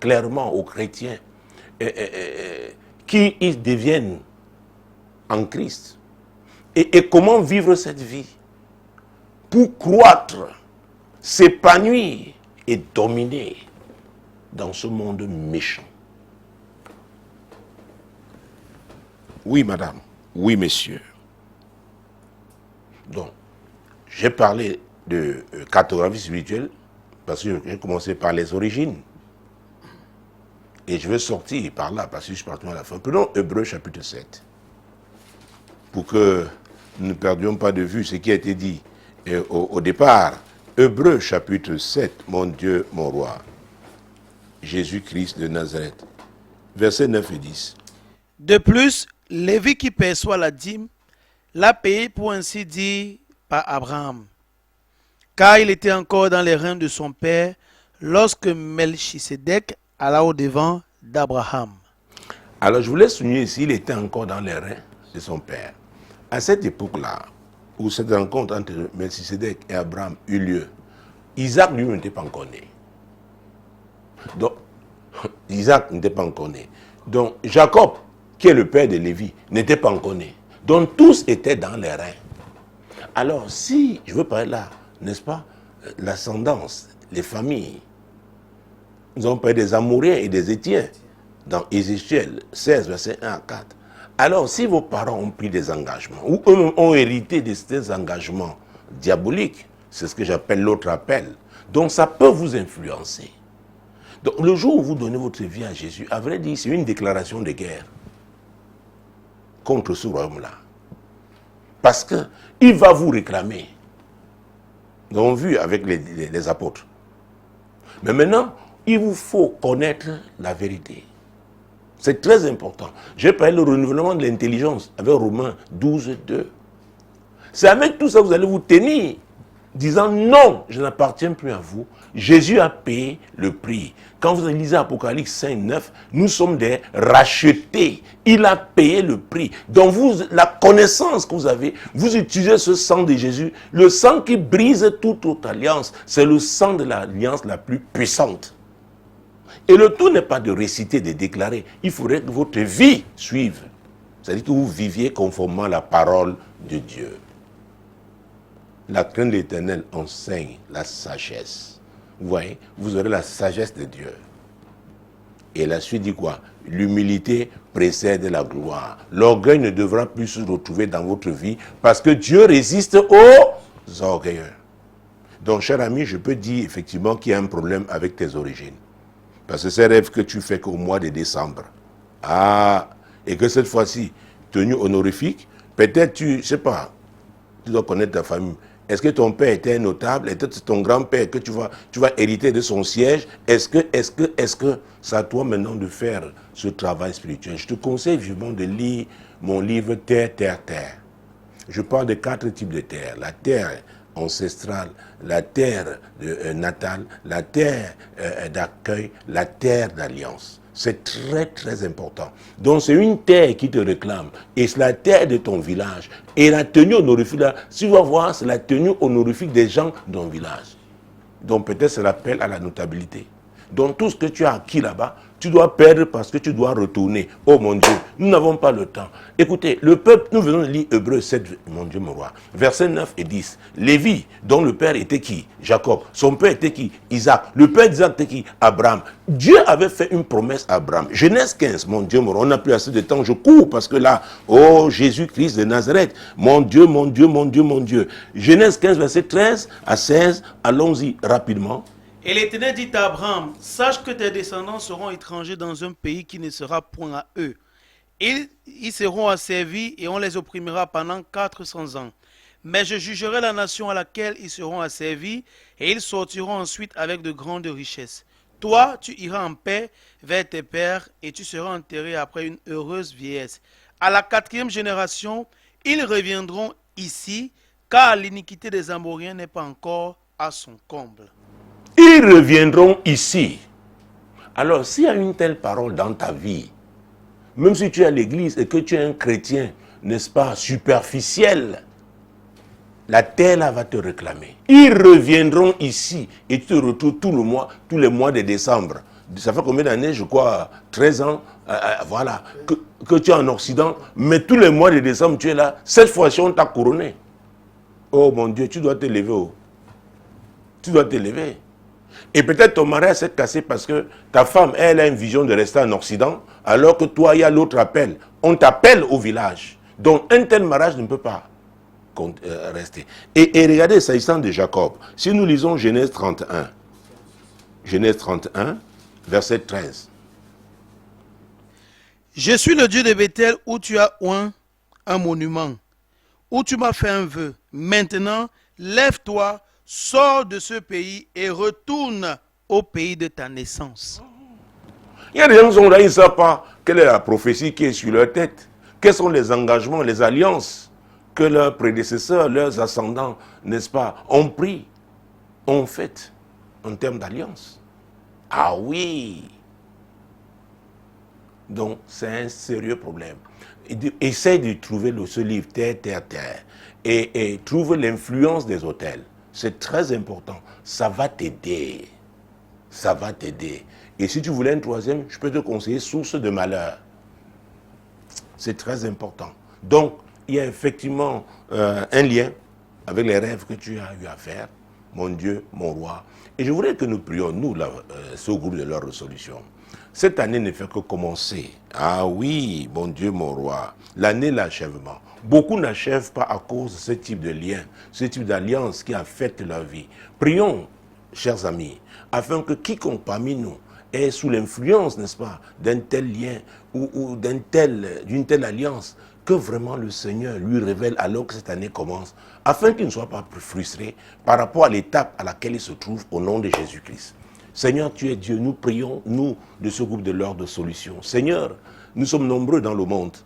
clairement aux chrétiens qui ils deviennent en Christ. Et comment vivre cette vie pour croître, s'épanouir et dominer dans ce monde méchant. Oui, madame. Oui, monsieur. Donc, j'ai parlé de cartographie spirituelle parce que j'ai commencé par les origines. Et je vais sortir par là parce que je suis parti à la fin. Prenons Hébreux chapitre 7. Pour que nous ne perdions pas de vue ce qui a été dit au départ. Hébreux chapitre 7, mon Dieu, mon roi. Jésus-Christ de Nazareth. Versets 9 et 10. De plus, Lévi qui perçoit la dîme l'a payé pour ainsi dire par Abraham, car il était encore dans les reins de son père lorsque Melchisédek alla au-devant d'Abraham. Alors je voulais souligner ici, il était encore dans les reins de son père. À cette époque-là, où cette rencontre entre Melchisédek et Abraham eut lieu, Isaac lui n'était pas encore né. Donc, Isaac n'était pas encore né. Donc, Jacob, qui est le père de Lévi, n'était pas encore né. Donc, tous étaient dans les reins. Alors, si, je veux parler là, n'est-ce pas, l'ascendance, les familles, nous avons parlé des Amouriens et des Étiens, dans Ézéchiel 16, verset 1 à 4. Alors, si vos parents ont pris des engagements, ou eux ont hérité de ces engagements diaboliques, c'est ce que j'appelle l'autre appel, donc ça peut vous influencer. Donc, le jour où vous donnez votre vie à Jésus, à vrai dire, c'est une déclaration de guerre contre ce royaume-là. Parce qu'il va vous réclamer. Nous avons vu avec les apôtres. Mais maintenant, il vous faut connaître la vérité. C'est très important. J'ai parlé le renouvellement de l'intelligence avec Romains 12, 2. C'est avec tout ça que vous allez vous tenir, disant non, je n'appartiens plus à vous. Jésus a payé le prix. Quand vous lisez Apocalypse 5, 9, nous sommes des rachetés. Il a payé le prix. Donc la connaissance que vous avez, vous utilisez ce sang de Jésus. Le sang qui brise toute autre alliance, c'est le sang de l'alliance la plus puissante. Et le tout n'est pas de réciter, de déclarer. Il faudrait que votre vie suive. C'est-à-dire que vous viviez conformément à la parole de Dieu. La crainte de l'Éternel enseigne la sagesse. Vous voyez, vous aurez la sagesse de Dieu. Et la suite dit quoi? L'humilité précède la gloire. L'orgueil ne devra plus se retrouver dans votre vie parce que Dieu résiste aux orgueilleux. Donc, cher ami, je peux dire effectivement qu'il y a un problème avec tes origines. Parce que ces rêves que tu fais qu'au mois de décembre. Et que cette fois-ci, tenue honorifique, peut-être tu, je sais pas, tu dois connaître ta famille. Est-ce que ton père était un notable? Est-ce que c'est ton grand-père que tu vas hériter de son siège? Est-ce que c'est à toi maintenant de faire ce travail spirituel? Je te conseille vivement de lire mon livre Terre, Terre, Terre. Je parle de 4 types de terre. La terre ancestrale, la terre natale, la terre d'accueil, la terre d'alliance. C'est très très important. Donc c'est une terre qui te réclame. Et c'est la terre de ton village. Et la tenue honorifique, là, si tu vas voir, c'est la tenue honorifique des gens de ton village. Donc peut-être c'est l'appel à la notabilité. Donc tout ce que tu as acquis là-bas, Tu dois perdre parce que tu dois retourner. Oh mon Dieu, nous n'avons pas le temps. Écoutez, le peuple, nous venons de lire Hébreux 7, mon Dieu, mon roi. Versets 9 et 10. Lévi, dont le père était qui? Jacob. Son père était qui? Isaac. Le père d'Isaac était qui? Abraham. Dieu avait fait une promesse à Abraham. Genèse 15, mon Dieu, mon roi. On n'a plus assez de temps. Je cours parce que là, oh Jésus-Christ de Nazareth. Mon Dieu, mon Dieu, mon Dieu, mon Dieu. Genèse 15, verset 13 à 16. Allons-y rapidement. Et l'Éternel dit à Abraham, sache que tes descendants seront étrangers dans un pays qui ne sera point à eux. Ils seront asservis et on les opprimera pendant 400 ans. Mais je jugerai la nation à laquelle ils seront asservis et ils sortiront ensuite avec de grandes richesses. Toi, tu iras en paix vers tes pères et tu seras enterré après une heureuse vieillesse. À la 4e génération, ils reviendront ici, car l'iniquité des Amoriens n'est pas encore à son comble. Ils reviendront ici. Alors, s'il y a une telle parole dans ta vie, même si tu es à l'église et que tu es un chrétien, n'est-ce pas, superficiel, la terre là va te réclamer. Ils reviendront ici et tu te retrouves tous les mois de décembre. Ça fait combien d'années, je crois, 13 ans, voilà, que tu es en Occident, mais tous les mois de décembre, tu es là. Cette fois-ci, on t'a couronné. Oh mon Dieu, tu dois te lever. Oh. Tu dois te lever. Et peut-être ton mariage s'est cassé parce que ta femme, elle a une vision de rester en Occident, alors que toi, il y a l'autre appel. On t'appelle au village. Donc, un tel mariage ne peut pas rester. Et regardez, s'agissant de Jacob, si nous lisons Genèse 31, verset 13. Je suis le Dieu de Bethel où tu as oint un monument, où tu m'as fait un vœu. Maintenant, lève-toi, sors de ce pays et retourne au pays de ta naissance. Il y a des gens qui sont là, ils ne savent pas quelle est la prophétie qui est sur leur tête. Quels sont les engagements, les alliances que leurs prédécesseurs, leurs ascendants, n'est-ce pas, ont pris, ont fait en termes d'alliance. Ah oui. Donc, c'est un sérieux problème. Essaye de trouver ce livre, Terre, Terre, Terre, et trouve l'influence des autels. C'est très important. Ça va t'aider. Ça va t'aider. Et si tu voulais un troisième, je peux te conseiller Source de malheur. C'est très important. Donc, il y a effectivement un lien avec les rêves que tu as eu à faire, mon Dieu, mon roi. Et je voudrais que nous prions, nous, ce groupe de leur résolution. Cette année ne fait que commencer. Ah oui, mon Dieu, mon roi. L'année, l'achèvement. Beaucoup n'achèvent pas à cause de ce type de lien, ce type d'alliance qui affecte leur vie. Prions, chers amis, afin que quiconque parmi nous est sous l'influence, n'est-ce pas, d'un tel lien ou d'une telle alliance, que vraiment le Seigneur lui révèle alors que cette année commence, afin qu'il ne soit pas plus frustré par rapport à l'étape à laquelle il se trouve au nom de Jésus-Christ. Seigneur, tu es Dieu, nous prions, nous, de ce groupe de l'ordre de solution. Seigneur, nous sommes nombreux dans le monde.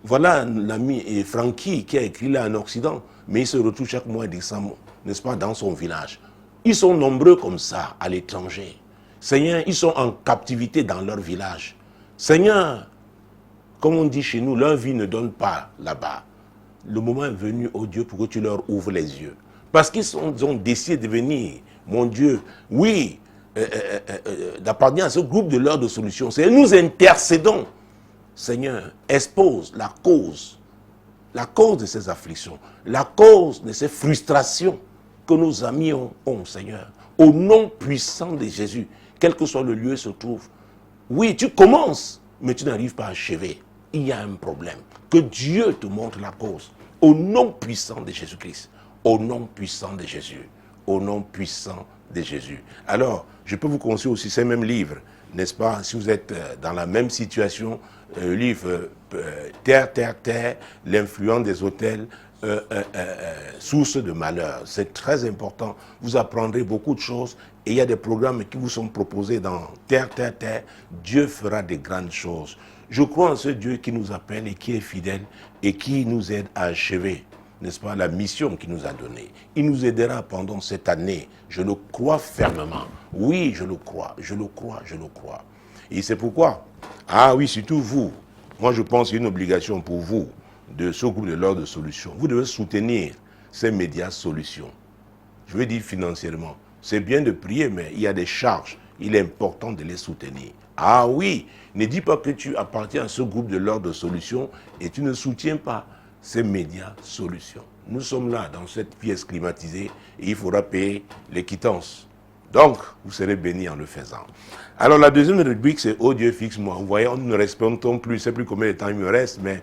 Voilà l'ami Francky qui a écrit là en Occident, mais il se retrouve chaque mois décembre, n'est-ce pas, dans son village. Ils sont nombreux comme ça à l'étranger. Seigneur, ils sont en captivité dans leur village. Seigneur, comme on dit chez nous, leur vie ne donne pas là-bas. Le moment est venu, oh Dieu, pour que tu leur ouvres les yeux. Parce qu'ils ont décidé de venir, mon Dieu, oui, d'appartenir à ce groupe de l'ordre de solution. Seigneur, nous intercédons. Seigneur, expose la cause de ces afflictions, la cause de ces frustrations que nos amis ont, Seigneur. Au nom puissant de Jésus, quel que soit le lieu où il se trouve. Oui, tu commences, mais tu n'arrives pas à achever. Il y a un problème. Que Dieu te montre la cause. Au nom puissant de Jésus-Christ. Au nom puissant de Jésus. Au nom puissant de Jésus. Alors, je peux vous conseiller aussi ces mêmes livres, n'est-ce pas, si vous êtes dans la même situation, le livre Terre, Terre, Terre, l'influence des autels, source de malheur. C'est très important. Vous apprendrez beaucoup de choses et il y a des programmes qui vous sont proposés dans Terre, Terre, Terre. Dieu fera des grandes choses. Je crois en ce Dieu qui nous appelle et qui est fidèle et qui nous aide à achever, n'est-ce pas, la mission qu'il nous a donnée. Il nous aidera pendant cette année. Je le crois fermement. Oui, je le crois, je le crois, je le crois. Et c'est pourquoi, ah oui, surtout vous, moi je pense qu'il y a une obligation pour vous, de ce groupe de l'ordre de solution. Vous devez soutenir ces médias solutions. Je veux dire financièrement. C'est bien de prier, mais il y a des charges. Il est important de les soutenir. Ah oui, ne dis pas que tu appartiens à ce groupe de l'ordre de solutions et tu ne soutiens pas ces médias solutions. Nous sommes là dans cette pièce climatisée et il faudra payer les quittances. Donc, vous serez bénis en le faisant. Alors, la deuxième rubrique, c'est « Oh Dieu, fixe-moi ». Vous voyez, nous ne respectons plus, je ne sais plus combien de temps il me reste, mais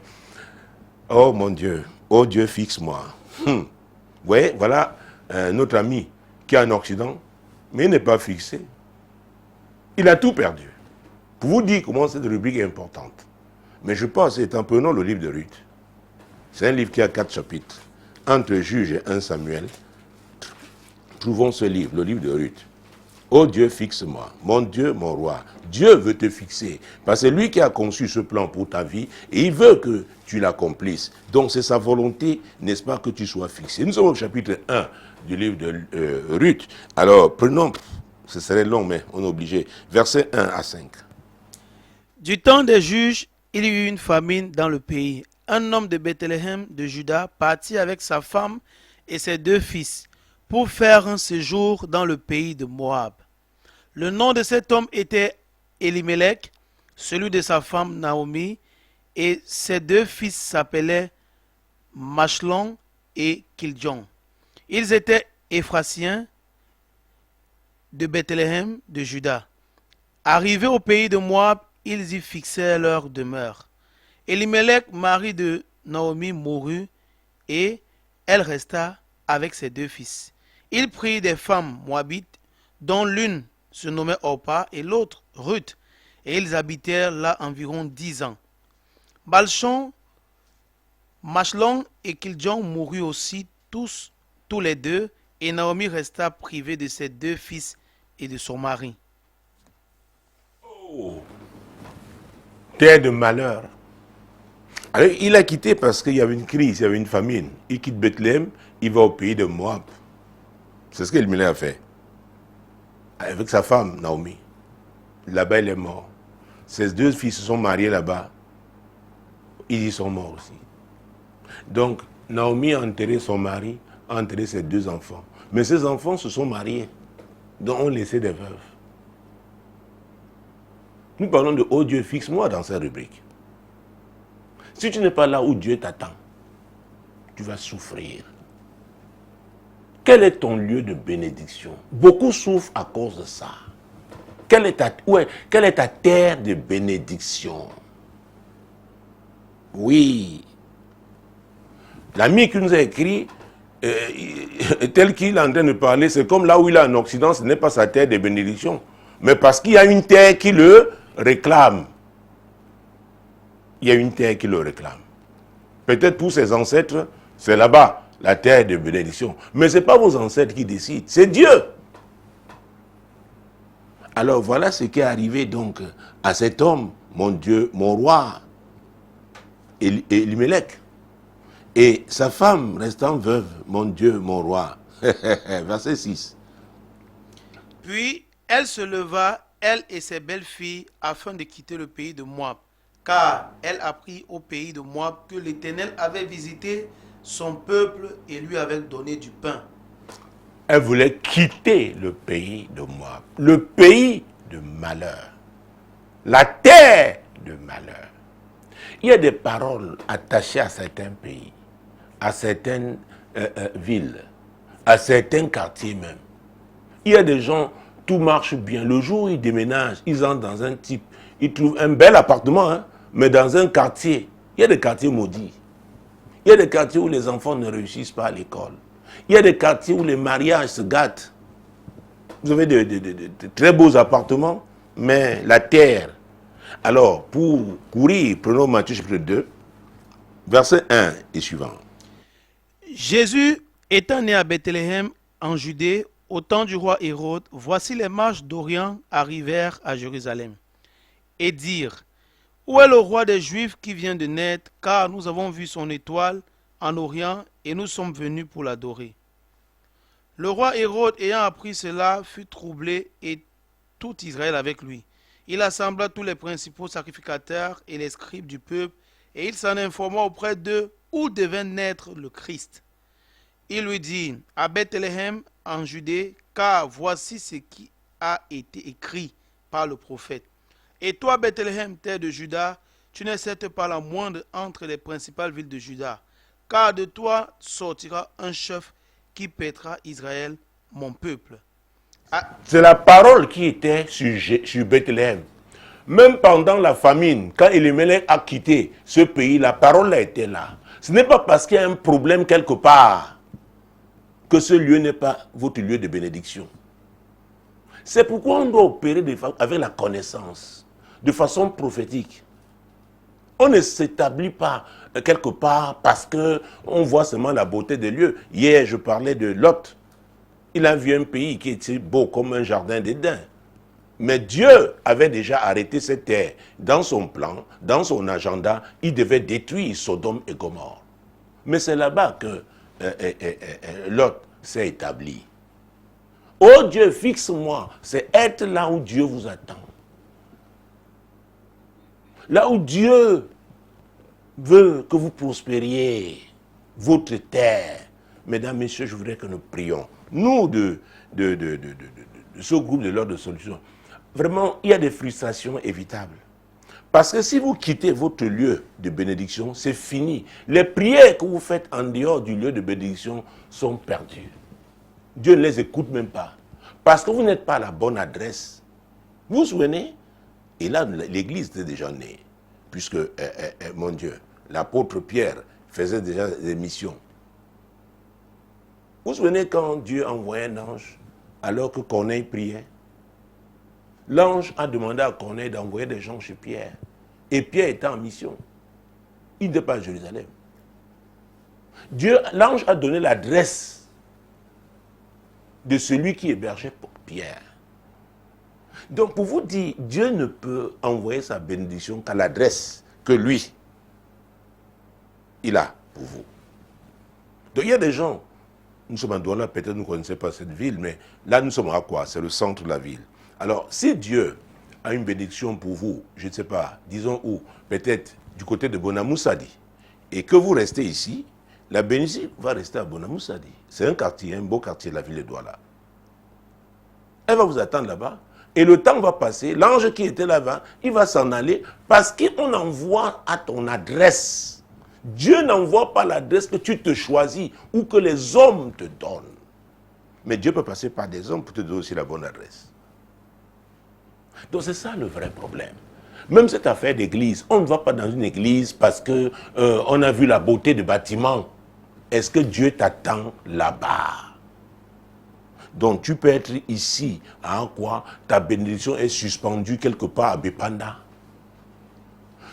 « Oh mon Dieu, oh Dieu, fixe-moi ». Vous voyez, voilà notre ami qui est en Occident, mais il n'est pas fixé. Il a tout perdu. Pour vous dire comment cette rubrique est importante. Mais je pense, étant prenons le livre de Ruth. C'est un livre qui a 4 chapitres. Entre Juges et 1 Samuel, trouvons ce livre, le livre de Ruth. Oh Dieu, fixe-moi. Mon Dieu, mon roi. Dieu veut te fixer. Parce que c'est lui qui a conçu ce plan pour ta vie et il veut que tu l'accomplisses. Donc c'est sa volonté, n'est-ce pas, que tu sois fixé. Nous sommes au chapitre 1 du livre de Ruth. Alors, prenons, ce serait long, mais on est obligé. Versets 1 à 5. Du temps des juges, il y eut une famine dans le pays. Un homme de Bethléem de Juda partit avec sa femme et ses 2 fils pour faire un séjour dans le pays de Moab. Le nom de cet homme était Elimelech, celui de sa femme Naomi, et ses 2 fils s'appelaient Machlon et Kiljon. Ils étaient Éphrasiens de Bethléem de Juda. Arrivés au pays de Moab, ils y fixèrent leur demeure. Elimelech, mari de Naomi, mourut et elle resta avec ses 2 fils. Il prit des femmes moabites, dont l'une se nommait Orpa et l'autre Ruth, et ils habitèrent là environ 10 ans. Balchon, Machlon et Kiljon moururent aussi tous les 2, et Naomi resta privée de ses 2 fils et de son mari. Oh, terre de malheur. Alors, il a quitté parce qu'il y avait une crise, il y avait une famine. Il quitte Bethléem, il va au pays de Moab. C'est ce qu'Elimelech a fait. Avec sa femme, Naomi. Là-bas, il est mort. Ses 2 fils se sont mariés là-bas. Ils y sont morts aussi. Donc, Naomi a enterré son mari, a enterré ses 2 enfants. Mais ses enfants se sont mariés, donc ont laissé des veuves. Nous parlons de « Oh Dieu, fixe-moi » dans cette rubrique. Si tu n'es pas là où Dieu t'attend, tu vas souffrir. Quel est ton lieu de bénédiction? Beaucoup souffrent à cause de ça. Quelle est ta terre de bénédiction? Oui. L'ami qui nous a écrit, tel qu'il est en train de parler, c'est comme là où il est en Occident, ce n'est pas sa terre de bénédiction. Mais parce qu'il y a une terre qui le réclame. Il y a une terre qui le réclame. Peut-être pour ses ancêtres, c'est là-bas, la terre de bénédiction. Mais ce n'est pas vos ancêtres qui décident, c'est Dieu. Alors voilà ce qui est arrivé donc à cet homme, mon Dieu, mon roi, Elimelech. Et sa femme restant veuve, mon Dieu, mon roi. Verset 6. Puis elle se leva, elle et ses belles-filles, afin de quitter le pays de Moab, car elle apprit au pays de Moab que l'Éternel avait visité son peuple et lui avait donné du pain. Elle voulait quitter le pays de Moab, le pays de malheur, la terre de malheur. Il y a des paroles attachées à certains pays, à certaines villes, à certains quartiers même. Il y a des gens, tout marche bien. Le jour où ils déménagent, ils entrent dans un type, ils trouvent un bel appartement, hein, mais dans un quartier. Il y a des quartiers maudits. Il y a des quartiers où les enfants ne réussissent pas à l'école. Il y a des quartiers où les mariages se gâtent. Vous avez de très beaux appartements, mais la terre. Alors, pour courir, prenons Matthieu chapitre 2, verset 1 et suivant. Jésus étant né à Bethléem en Judée, au temps du roi Hérode, voici les mages d'Orient arrivèrent à Jérusalem et dirent: Où est le roi des Juifs qui vient de naître, car nous avons vu son étoile en Orient et nous sommes venus pour l'adorer. Le roi Hérode, ayant appris cela, fut troublé et tout Israël avec lui. Il assembla tous les principaux sacrificateurs et les scribes du peuple, et il s'en informa auprès d'eux où devait naître le Christ. Il lui dit: à Bethléem en Judée, car voici ce qui a été écrit par le prophète. Et toi, Bethléem, terre de Juda, tu n'es certes pas la moindre entre les principales villes de Juda, car de toi sortira un chef qui paîtra Israël, mon peuple. C'est la parole qui était sur Bethléem. Même pendant la famine, quand Elimelech a quitté ce pays, la parole a été là. Ce n'est pas parce qu'il y a un problème quelque part que ce lieu n'est pas votre lieu de bénédiction. C'est pourquoi on doit opérer avec la connaissance, de façon prophétique. On ne s'établit pas quelque part parce qu'on voit seulement la beauté des lieux. Hier, je parlais de Lot. Il a vu un pays qui était beau comme un jardin d'Éden. Mais Dieu avait déjà arrêté cette terre. Dans son plan, dans son agenda, il devait détruire Sodome et Gomorrhe. Mais c'est là-bas que Lot s'est établi. Oh Dieu, fixe-moi. C'est être là où Dieu vous attend. Là où Dieu veut que vous prospériez votre terre. Mesdames, messieurs, je voudrais que nous prions. Nous, de ce groupe de l'ordre de solution, vraiment, il y a des frustrations évitables. Parce que si vous quittez votre lieu de bénédiction, c'est fini. Les prières que vous faites en dehors du lieu de bénédiction sont perdues. Dieu ne les écoute même pas. Parce que vous n'êtes pas à la bonne adresse. Vous vous souvenez? Et là, l'église était déjà née. Puisque, mon Dieu, l'apôtre Pierre faisait déjà des missions. Vous vous souvenez quand Dieu envoyait un ange alors que Corneille priait? L'ange a demandé à Corneille d'envoyer des gens chez Pierre. Et Pierre était en mission. Il n'était pas à Jérusalem. L'ange a donné l'adresse de celui qui hébergeait Pierre. Donc pour vous dire, Dieu ne peut envoyer sa bénédiction qu'à l'adresse que lui, il a pour vous. Donc il y a des gens, nous sommes à Douala, peut-être nous ne connaissons pas cette ville, mais là nous sommes à quoi? C'est le centre de la ville. Alors si Dieu a une bénédiction pour vous, je ne sais pas, disons où, peut-être du côté de Bonamoussadi, et que vous restez ici, la bénédiction va rester à Bonamoussadi. C'est un quartier, un beau quartier de la ville de Douala. Elle va vous attendre là-bas. Et le temps va passer, l'ange qui était là-bas, il va s'en aller parce qu'on envoie à ton adresse. Dieu n'envoie pas l'adresse que tu te choisis ou que les hommes te donnent. Mais Dieu peut passer par des hommes pour te donner aussi la bonne adresse. Donc c'est ça le vrai problème. Même cette affaire d'église, on ne va pas dans une église parce qu'on a vu la beauté du bâtiment. Est-ce que Dieu t'attend là-bas? Donc tu peux être ici, à quoi ta bénédiction est suspendue quelque part à Bépanda.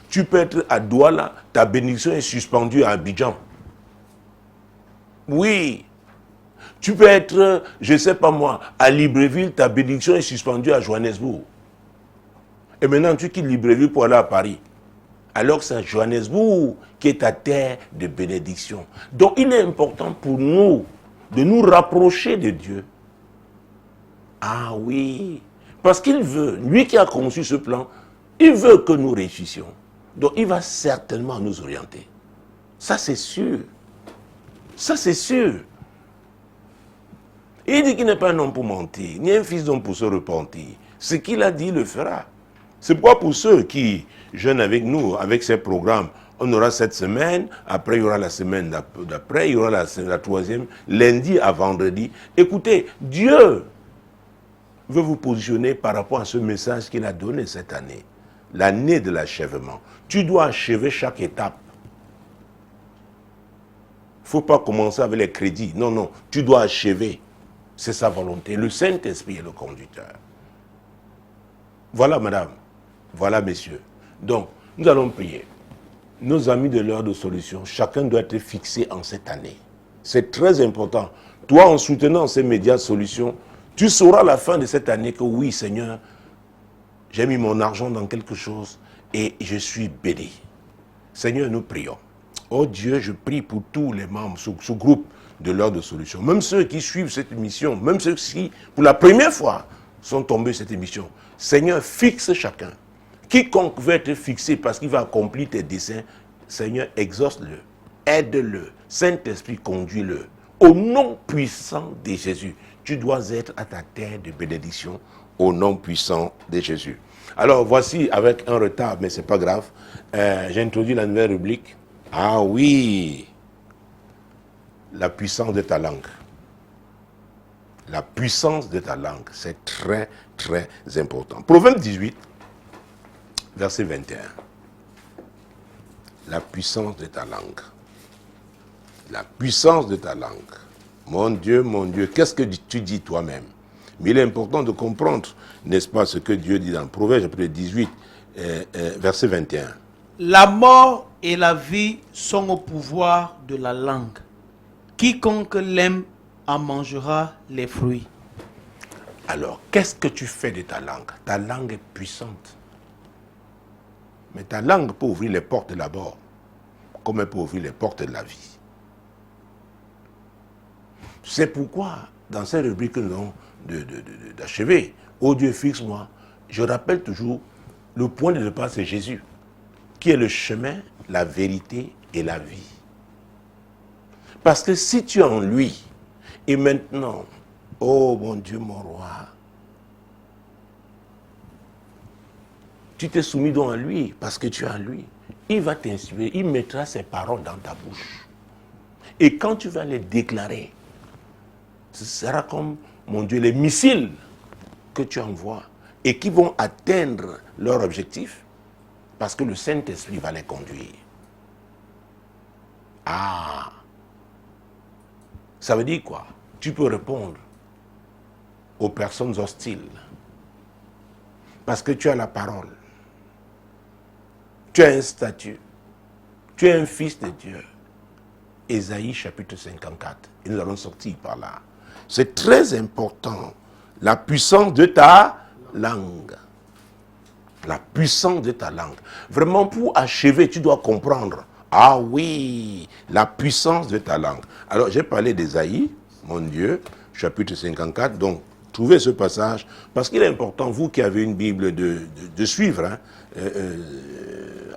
Tu peux être à Douala, ta bénédiction est suspendue à Abidjan. Oui. Tu peux être, je ne sais pas moi, à Libreville, ta bénédiction est suspendue à Johannesburg. Et maintenant tu quittes Libreville pour aller à Paris. Alors que c'est Johannesburg qui est ta terre de bénédiction. Donc il est important pour nous de nous rapprocher de Dieu. Ah oui, parce qu'il veut, lui qui a conçu ce plan, il veut que nous réussissions. Donc il va certainement nous orienter. Ça c'est sûr. Ça c'est sûr. Et il dit qu'il n'est pas un homme pour mentir, ni un fils d'homme pour se repentir. Ce qu'il a dit, il le fera. C'est pourquoi pour ceux qui jeûnent avec nous, avec ces programmes, on aura cette semaine, après il y aura la semaine d'après, il y aura la troisième, lundi à vendredi. Écoutez, Dieu veut vous positionner par rapport à ce message qu'il a donné cette année. L'année de l'achèvement. Tu dois achever chaque étape. Il ne faut pas commencer avec les crédits. Non, non. Tu dois achever. C'est sa volonté. Le Saint-Esprit est le conducteur. Voilà, madame. Voilà, messieurs. Donc, nous allons prier. Nos amis de l'heure de solution, chacun doit être fixé en cette année. C'est très important. Toi, en soutenant ces médias de solution, tu sauras à la fin de cette année que oui, Seigneur, j'ai mis mon argent dans quelque chose et je suis béni. Seigneur, nous prions. Oh Dieu, je prie pour tous les membres, ce groupe de l'heure de solution. Même ceux qui suivent cette émission, même ceux qui, pour la première fois, sont tombés cette émission. Seigneur, fixe chacun. Quiconque veut être fixé parce qu'il va accomplir tes desseins, Seigneur, exauce-le, aide-le, Saint-Esprit, conduis-le. Au nom puissant de Jésus, tu dois être à ta terre de bénédiction, au nom puissant de Jésus. Alors voici, avec un retard, mais c'est pas grave, j'ai introduit la nouvelle rubrique. Ah oui, la puissance de ta langue. La puissance de ta langue, c'est très, très important. Proverbe 18, verset 21. La puissance de ta langue. La puissance de ta langue. Mon Dieu, qu'est-ce que tu dis toi-même? Mais il est important de comprendre, n'est-ce pas, ce que Dieu dit dans Proverbe chapitre 18, verset 21. La mort et la vie sont au pouvoir de la langue. Quiconque l'aime en mangera les fruits. Alors, qu'est-ce que tu fais de ta langue? Ta langue est puissante. Mais ta langue peut ouvrir les portes d'abord, comme elle peut ouvrir les portes de la vie. C'est pourquoi, dans cette rubrique que nous avons d'achever, ô Dieu, fixe-moi, je rappelle toujours, le point de départ, c'est Jésus, qui est le chemin, la vérité et la vie. Parce que si tu es en lui, et maintenant, oh mon Dieu, mon roi, tu t'es soumis donc à lui, parce que tu es en lui. Il va t'inspirer, il mettra ses paroles dans ta bouche. Et quand tu vas les déclarer, ce sera comme, mon Dieu, les missiles que tu envoies et qui vont atteindre leur objectif parce que le Saint-Esprit va les conduire. Ah! Ça veut dire quoi? Tu peux répondre aux personnes hostiles parce que tu as la parole. Tu as un statut. Tu es un fils de Dieu. Ésaïe chapitre 54. Et nous allons sortir par là. C'est très important. La puissance de ta langue. La puissance de ta langue. Vraiment, pour achever, tu dois comprendre. Ah oui, la puissance de ta langue. Alors, j'ai parlé d'Ésaïe, mon Dieu, chapitre 54. Donc, trouvez ce passage, parce qu'il est important, vous qui avez une Bible, de suivre hein,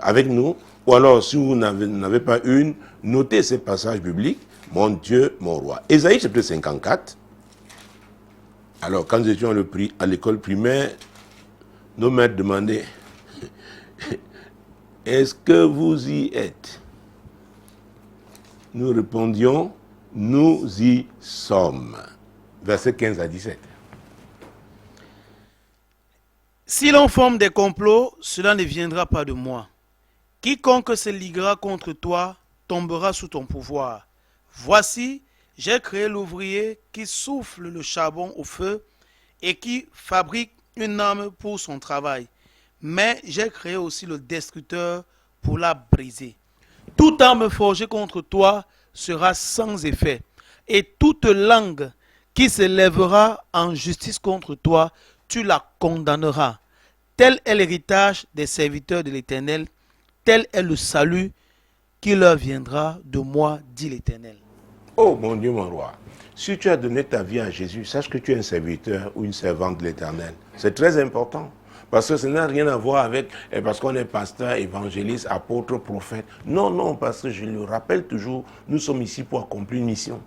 avec nous. Ou alors, si vous n'avez pas une, notez ces passages bibliques. Mon Dieu, mon roi. Ésaïe chapitre 54. Alors, quand nous étions à l'école primaire, nos maîtres demandaient, est-ce que vous y êtes? Nous répondions, nous y sommes. Versets 15 à 17. Si l'on forme des complots, cela ne viendra pas de moi. Quiconque se liguera contre toi tombera sous ton pouvoir. Voici, j'ai créé l'ouvrier qui souffle le charbon au feu et qui fabrique une arme pour son travail. Mais j'ai créé aussi le destructeur pour la briser. Toute arme forgée contre toi sera sans effet, et toute langue qui se lèvera en justice contre toi, tu la condamneras. Tel est l'héritage des serviteurs de l'Éternel, tel est le salut qui leur viendra de moi, dit l'Éternel. Oh mon Dieu, mon roi, si tu as donné ta vie à Jésus, sache que tu es un serviteur ou une servante de l'Éternel. C'est très important. Parce que ça n'a rien à voir avec, parce qu'on est pasteur, évangéliste, apôtre, prophète. Non, non, parce que je le rappelle toujours, nous sommes ici pour accomplir une mission.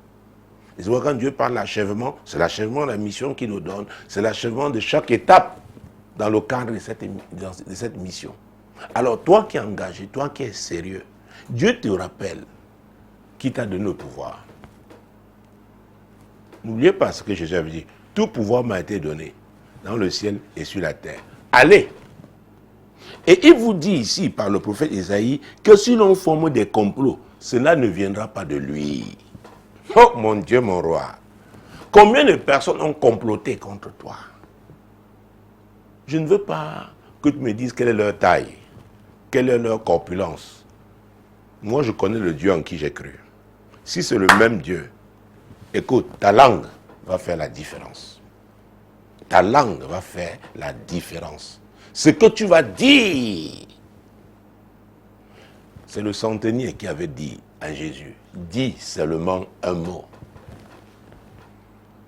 Et c'est quand Dieu parle d'achèvement, c'est l'achèvement de la mission qu'il nous donne, c'est l'achèvement de chaque étape dans le cadre de cette mission. Alors, toi qui es engagé, toi qui es sérieux, Dieu te rappelle qui t'a donné le pouvoir. N'oubliez pas ce que Jésus avait dit. Tout pouvoir m'a été donné dans le ciel et sur la terre. Allez. Et il vous dit ici par le prophète Isaïe que si l'on forme des complots, cela ne viendra pas de lui. Oh mon Dieu, mon roi. Combien de personnes ont comploté contre toi? Je ne veux pas que tu me dises quelle est leur taille, quelle est leur corpulence. Moi, je connais le Dieu en qui j'ai cru. Si c'est le même Dieu, écoute, ta langue va faire la différence. Ta langue va faire la différence. Ce que tu vas dire, c'est le centenier qui avait dit à Jésus, dis seulement un mot.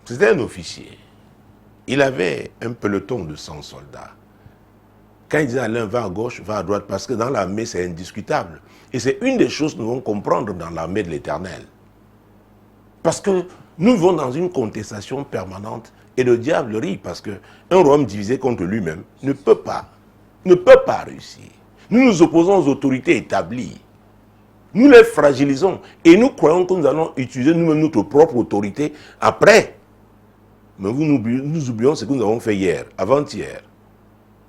C'était un officier. Il avait un peloton de 100 soldats. Quand il disait à l'un, va à gauche, va à droite, parce que dans l'armée, c'est indiscutable. Et c'est une des choses que nous devons comprendre dans l'armée de l'Éternel. Parce que nous vivons dans une contestation permanente et le diable rit parce qu'un royaume divisé contre lui-même ne peut pas. ne peut pas réussir. Nous nous opposons aux autorités établies. Nous les fragilisons et nous croyons que nous allons utiliser nous-mêmes notre propre autorité après. Mais nous oublions ce que nous avons fait hier, avant-hier,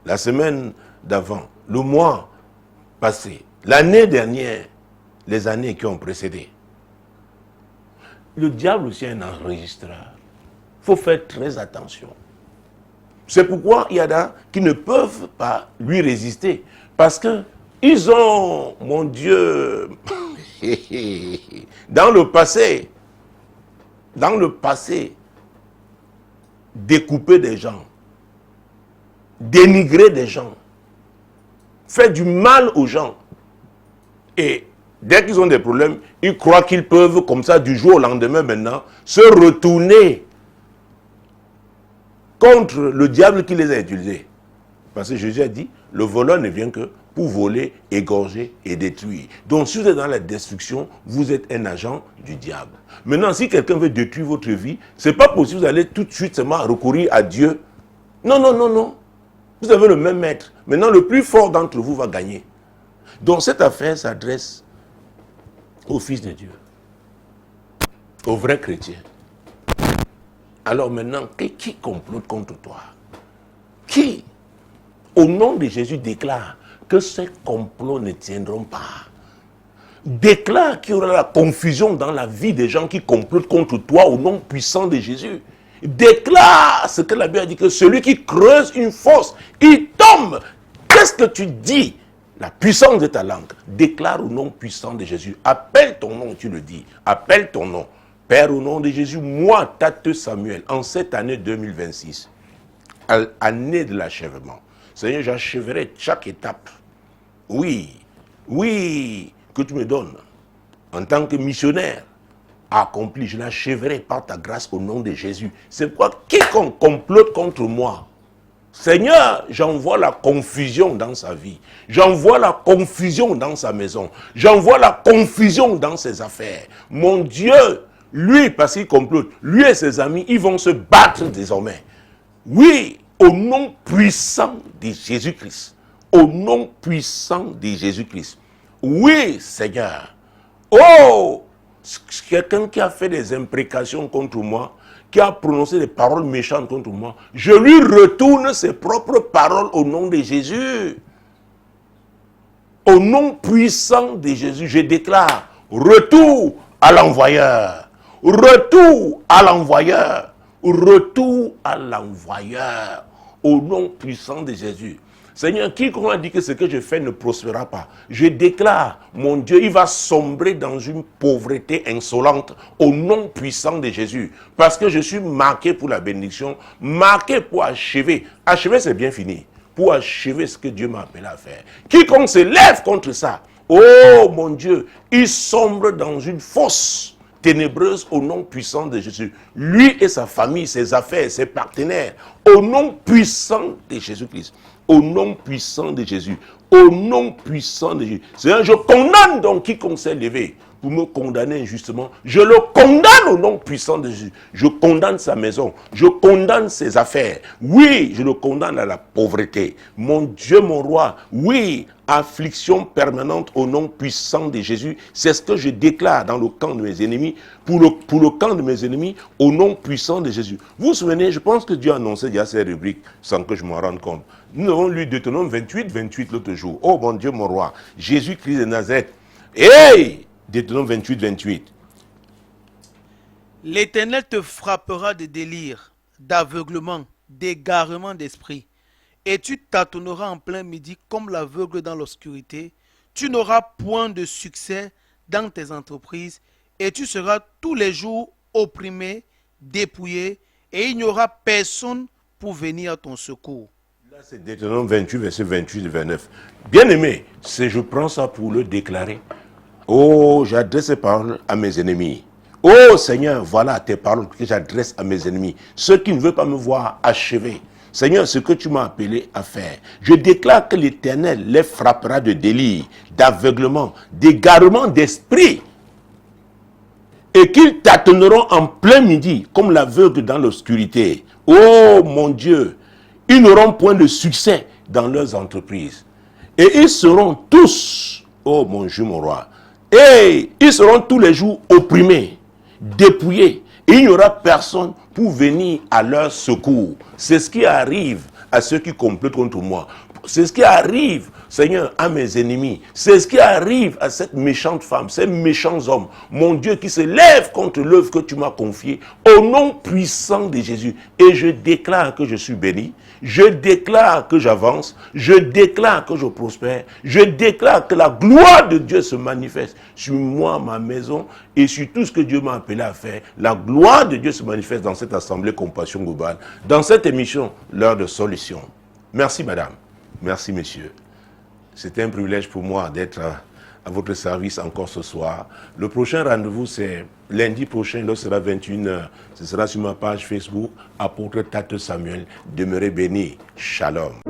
la semaine d'avant, le mois passé, l'année dernière, les années qui ont précédé. Le diable aussi est un enregistreur. Il faut faire très attention. C'est pourquoi il y en a qui ne peuvent pas lui résister. Parce que ils ont, mon Dieu, dans le passé, découpé des gens, dénigré des gens, fait du mal aux gens. Et dès qu'ils ont des problèmes, ils croient qu'ils peuvent, comme ça, du jour au lendemain maintenant, se retourner contre le diable qui les a utilisés. Parce que Jésus a dit, le voleur ne vient que pour voler, égorger et détruire. Donc si vous êtes dans la destruction, vous êtes un agent du diable. Maintenant, si quelqu'un veut détruire votre vie, ce n'est pas possible, vous allez tout de suite seulement recourir à Dieu. Non, non, non, non. Vous avez le même maître. Maintenant, le plus fort d'entre vous va gagner. Donc cette affaire s'adresse au Fils de Dieu, aux vrais chrétiens. Alors maintenant, qui complote contre toi? Qui, au nom de Jésus, déclare que ces complots ne tiendront pas? Déclare qu'il y aura la confusion dans la vie des gens qui complotent contre toi au nom puissant de Jésus. Déclare ce que la Bible a dit, que celui qui creuse une fosse, il tombe. Qu'est-ce que tu dis? La puissance de ta langue. Déclare au nom puissant de Jésus. Appelle ton nom, tu le dis. Appelle ton nom. Père, au nom de Jésus, moi, Tate Samuel, en cette année 2026, année de l'achèvement, Seigneur, j'achèverai chaque étape. Oui, que tu me donnes en tant que missionnaire accompli, je l'achèverai par ta grâce au nom de Jésus. C'est pourquoi quiconque complote contre moi, Seigneur, j'envoie la confusion dans sa vie. J'envoie la confusion dans sa maison. J'envoie la confusion dans ses affaires. Mon Dieu, lui, parce qu'il complote, lui et ses amis, ils vont se battre désormais. Oui, au nom puissant de Jésus-Christ. Au nom puissant de Jésus-Christ. Oui, Seigneur. Oh, quelqu'un qui a fait des imprécations contre moi, qui a prononcé des paroles méchantes contre moi, je lui retourne ses propres paroles au nom de Jésus. Au nom puissant de Jésus, je déclare retour à l'envoyeur. Retour à l'envoyeur. Retour à l'envoyeur. Au nom puissant de Jésus. Seigneur, quiconque a dit que ce que je fais ne prospérera pas, je déclare, mon Dieu, il va sombrer dans une pauvreté insolente au nom puissant de Jésus. Parce que je suis marqué pour la bénédiction, marqué pour achever. Achever, c'est bien fini. Pour achever ce que Dieu m'a appelé à faire. Quiconque se lève contre ça, oh mon Dieu, il sombre dans une fosse ténébreuse au nom puissant de Jésus. Lui et sa famille, ses affaires, ses partenaires, au nom puissant de Jésus-Christ. Au nom puissant de Jésus. Au nom puissant de Jésus. Seigneur, je condamne donc quiconque s'est levé pour me condamner injustement. Je le condamne au nom puissant de Jésus. Je condamne sa maison. Je condamne ses affaires. Oui, je le condamne à la pauvreté. Mon Dieu, mon roi. Oui, affliction permanente au nom puissant de Jésus. C'est ce que je déclare dans le camp de mes ennemis. Pour le camp de mes ennemis, au nom puissant de Jésus. Vous vous souvenez, je pense que Dieu a annoncé déjà ces rubriques sans que je m'en rende compte. Nous avons lu Deutéronome 28 l'autre jour. Oh mon Dieu, mon roi. Jésus-Christ de Nazareth. Hey! Deutéronome 28. L'Éternel te frappera de délire, d'aveuglement, d'égarement d'esprit. Et tu tâtonneras en plein midi comme l'aveugle dans l'obscurité. Tu n'auras point de succès dans tes entreprises et tu seras tous les jours opprimé, dépouillé et il n'y aura personne pour venir à ton secours. Là, c'est Deutéronome 28, verset 28 et 29. Bien-aimé, je prends ça pour le déclarer. Oh, j'adresse ces paroles à mes ennemis. Oh Seigneur, voilà tes paroles que j'adresse à mes ennemis. Ceux qui ne veulent pas me voir achever. Seigneur, ce que tu m'as appelé à faire. Je déclare que l'Éternel les frappera de délire, d'aveuglement, d'égarement d'esprit. Et qu'ils tâtonneront en plein midi, comme l'aveugle dans l'obscurité. Oh mon Dieu, ils n'auront point de succès dans leurs entreprises. Et ils seront tous, oh mon Dieu, mon roi, et ils seront tous les jours opprimés, dépouillés. Et il n'y aura personne pour venir à leur secours. C'est ce qui arrive à ceux qui complotent contre moi. C'est ce qui arrive, Seigneur, à mes ennemis. C'est ce qui arrive à cette méchante femme, ces méchants hommes. Mon Dieu, qui se lève contre l'œuvre que tu m'as confiée, au nom puissant de Jésus. Et je déclare que je suis béni. Je déclare que j'avance. Je déclare que je prospère. Je déclare que la gloire de Dieu se manifeste sur moi, ma maison et sur tout ce que Dieu m'a appelé à faire. La gloire de Dieu se manifeste dans cette assemblée Compassion Globale, dans cette émission, l'heure de solution. Merci, madame. Merci, messieurs. C'était un privilège pour moi d'être à votre service encore ce soir. Le prochain rendez-vous, c'est lundi prochain, là, sera 21h. Ce sera sur ma page Facebook, Apôtre Tate Samuel. Demeurez bénis. Shalom.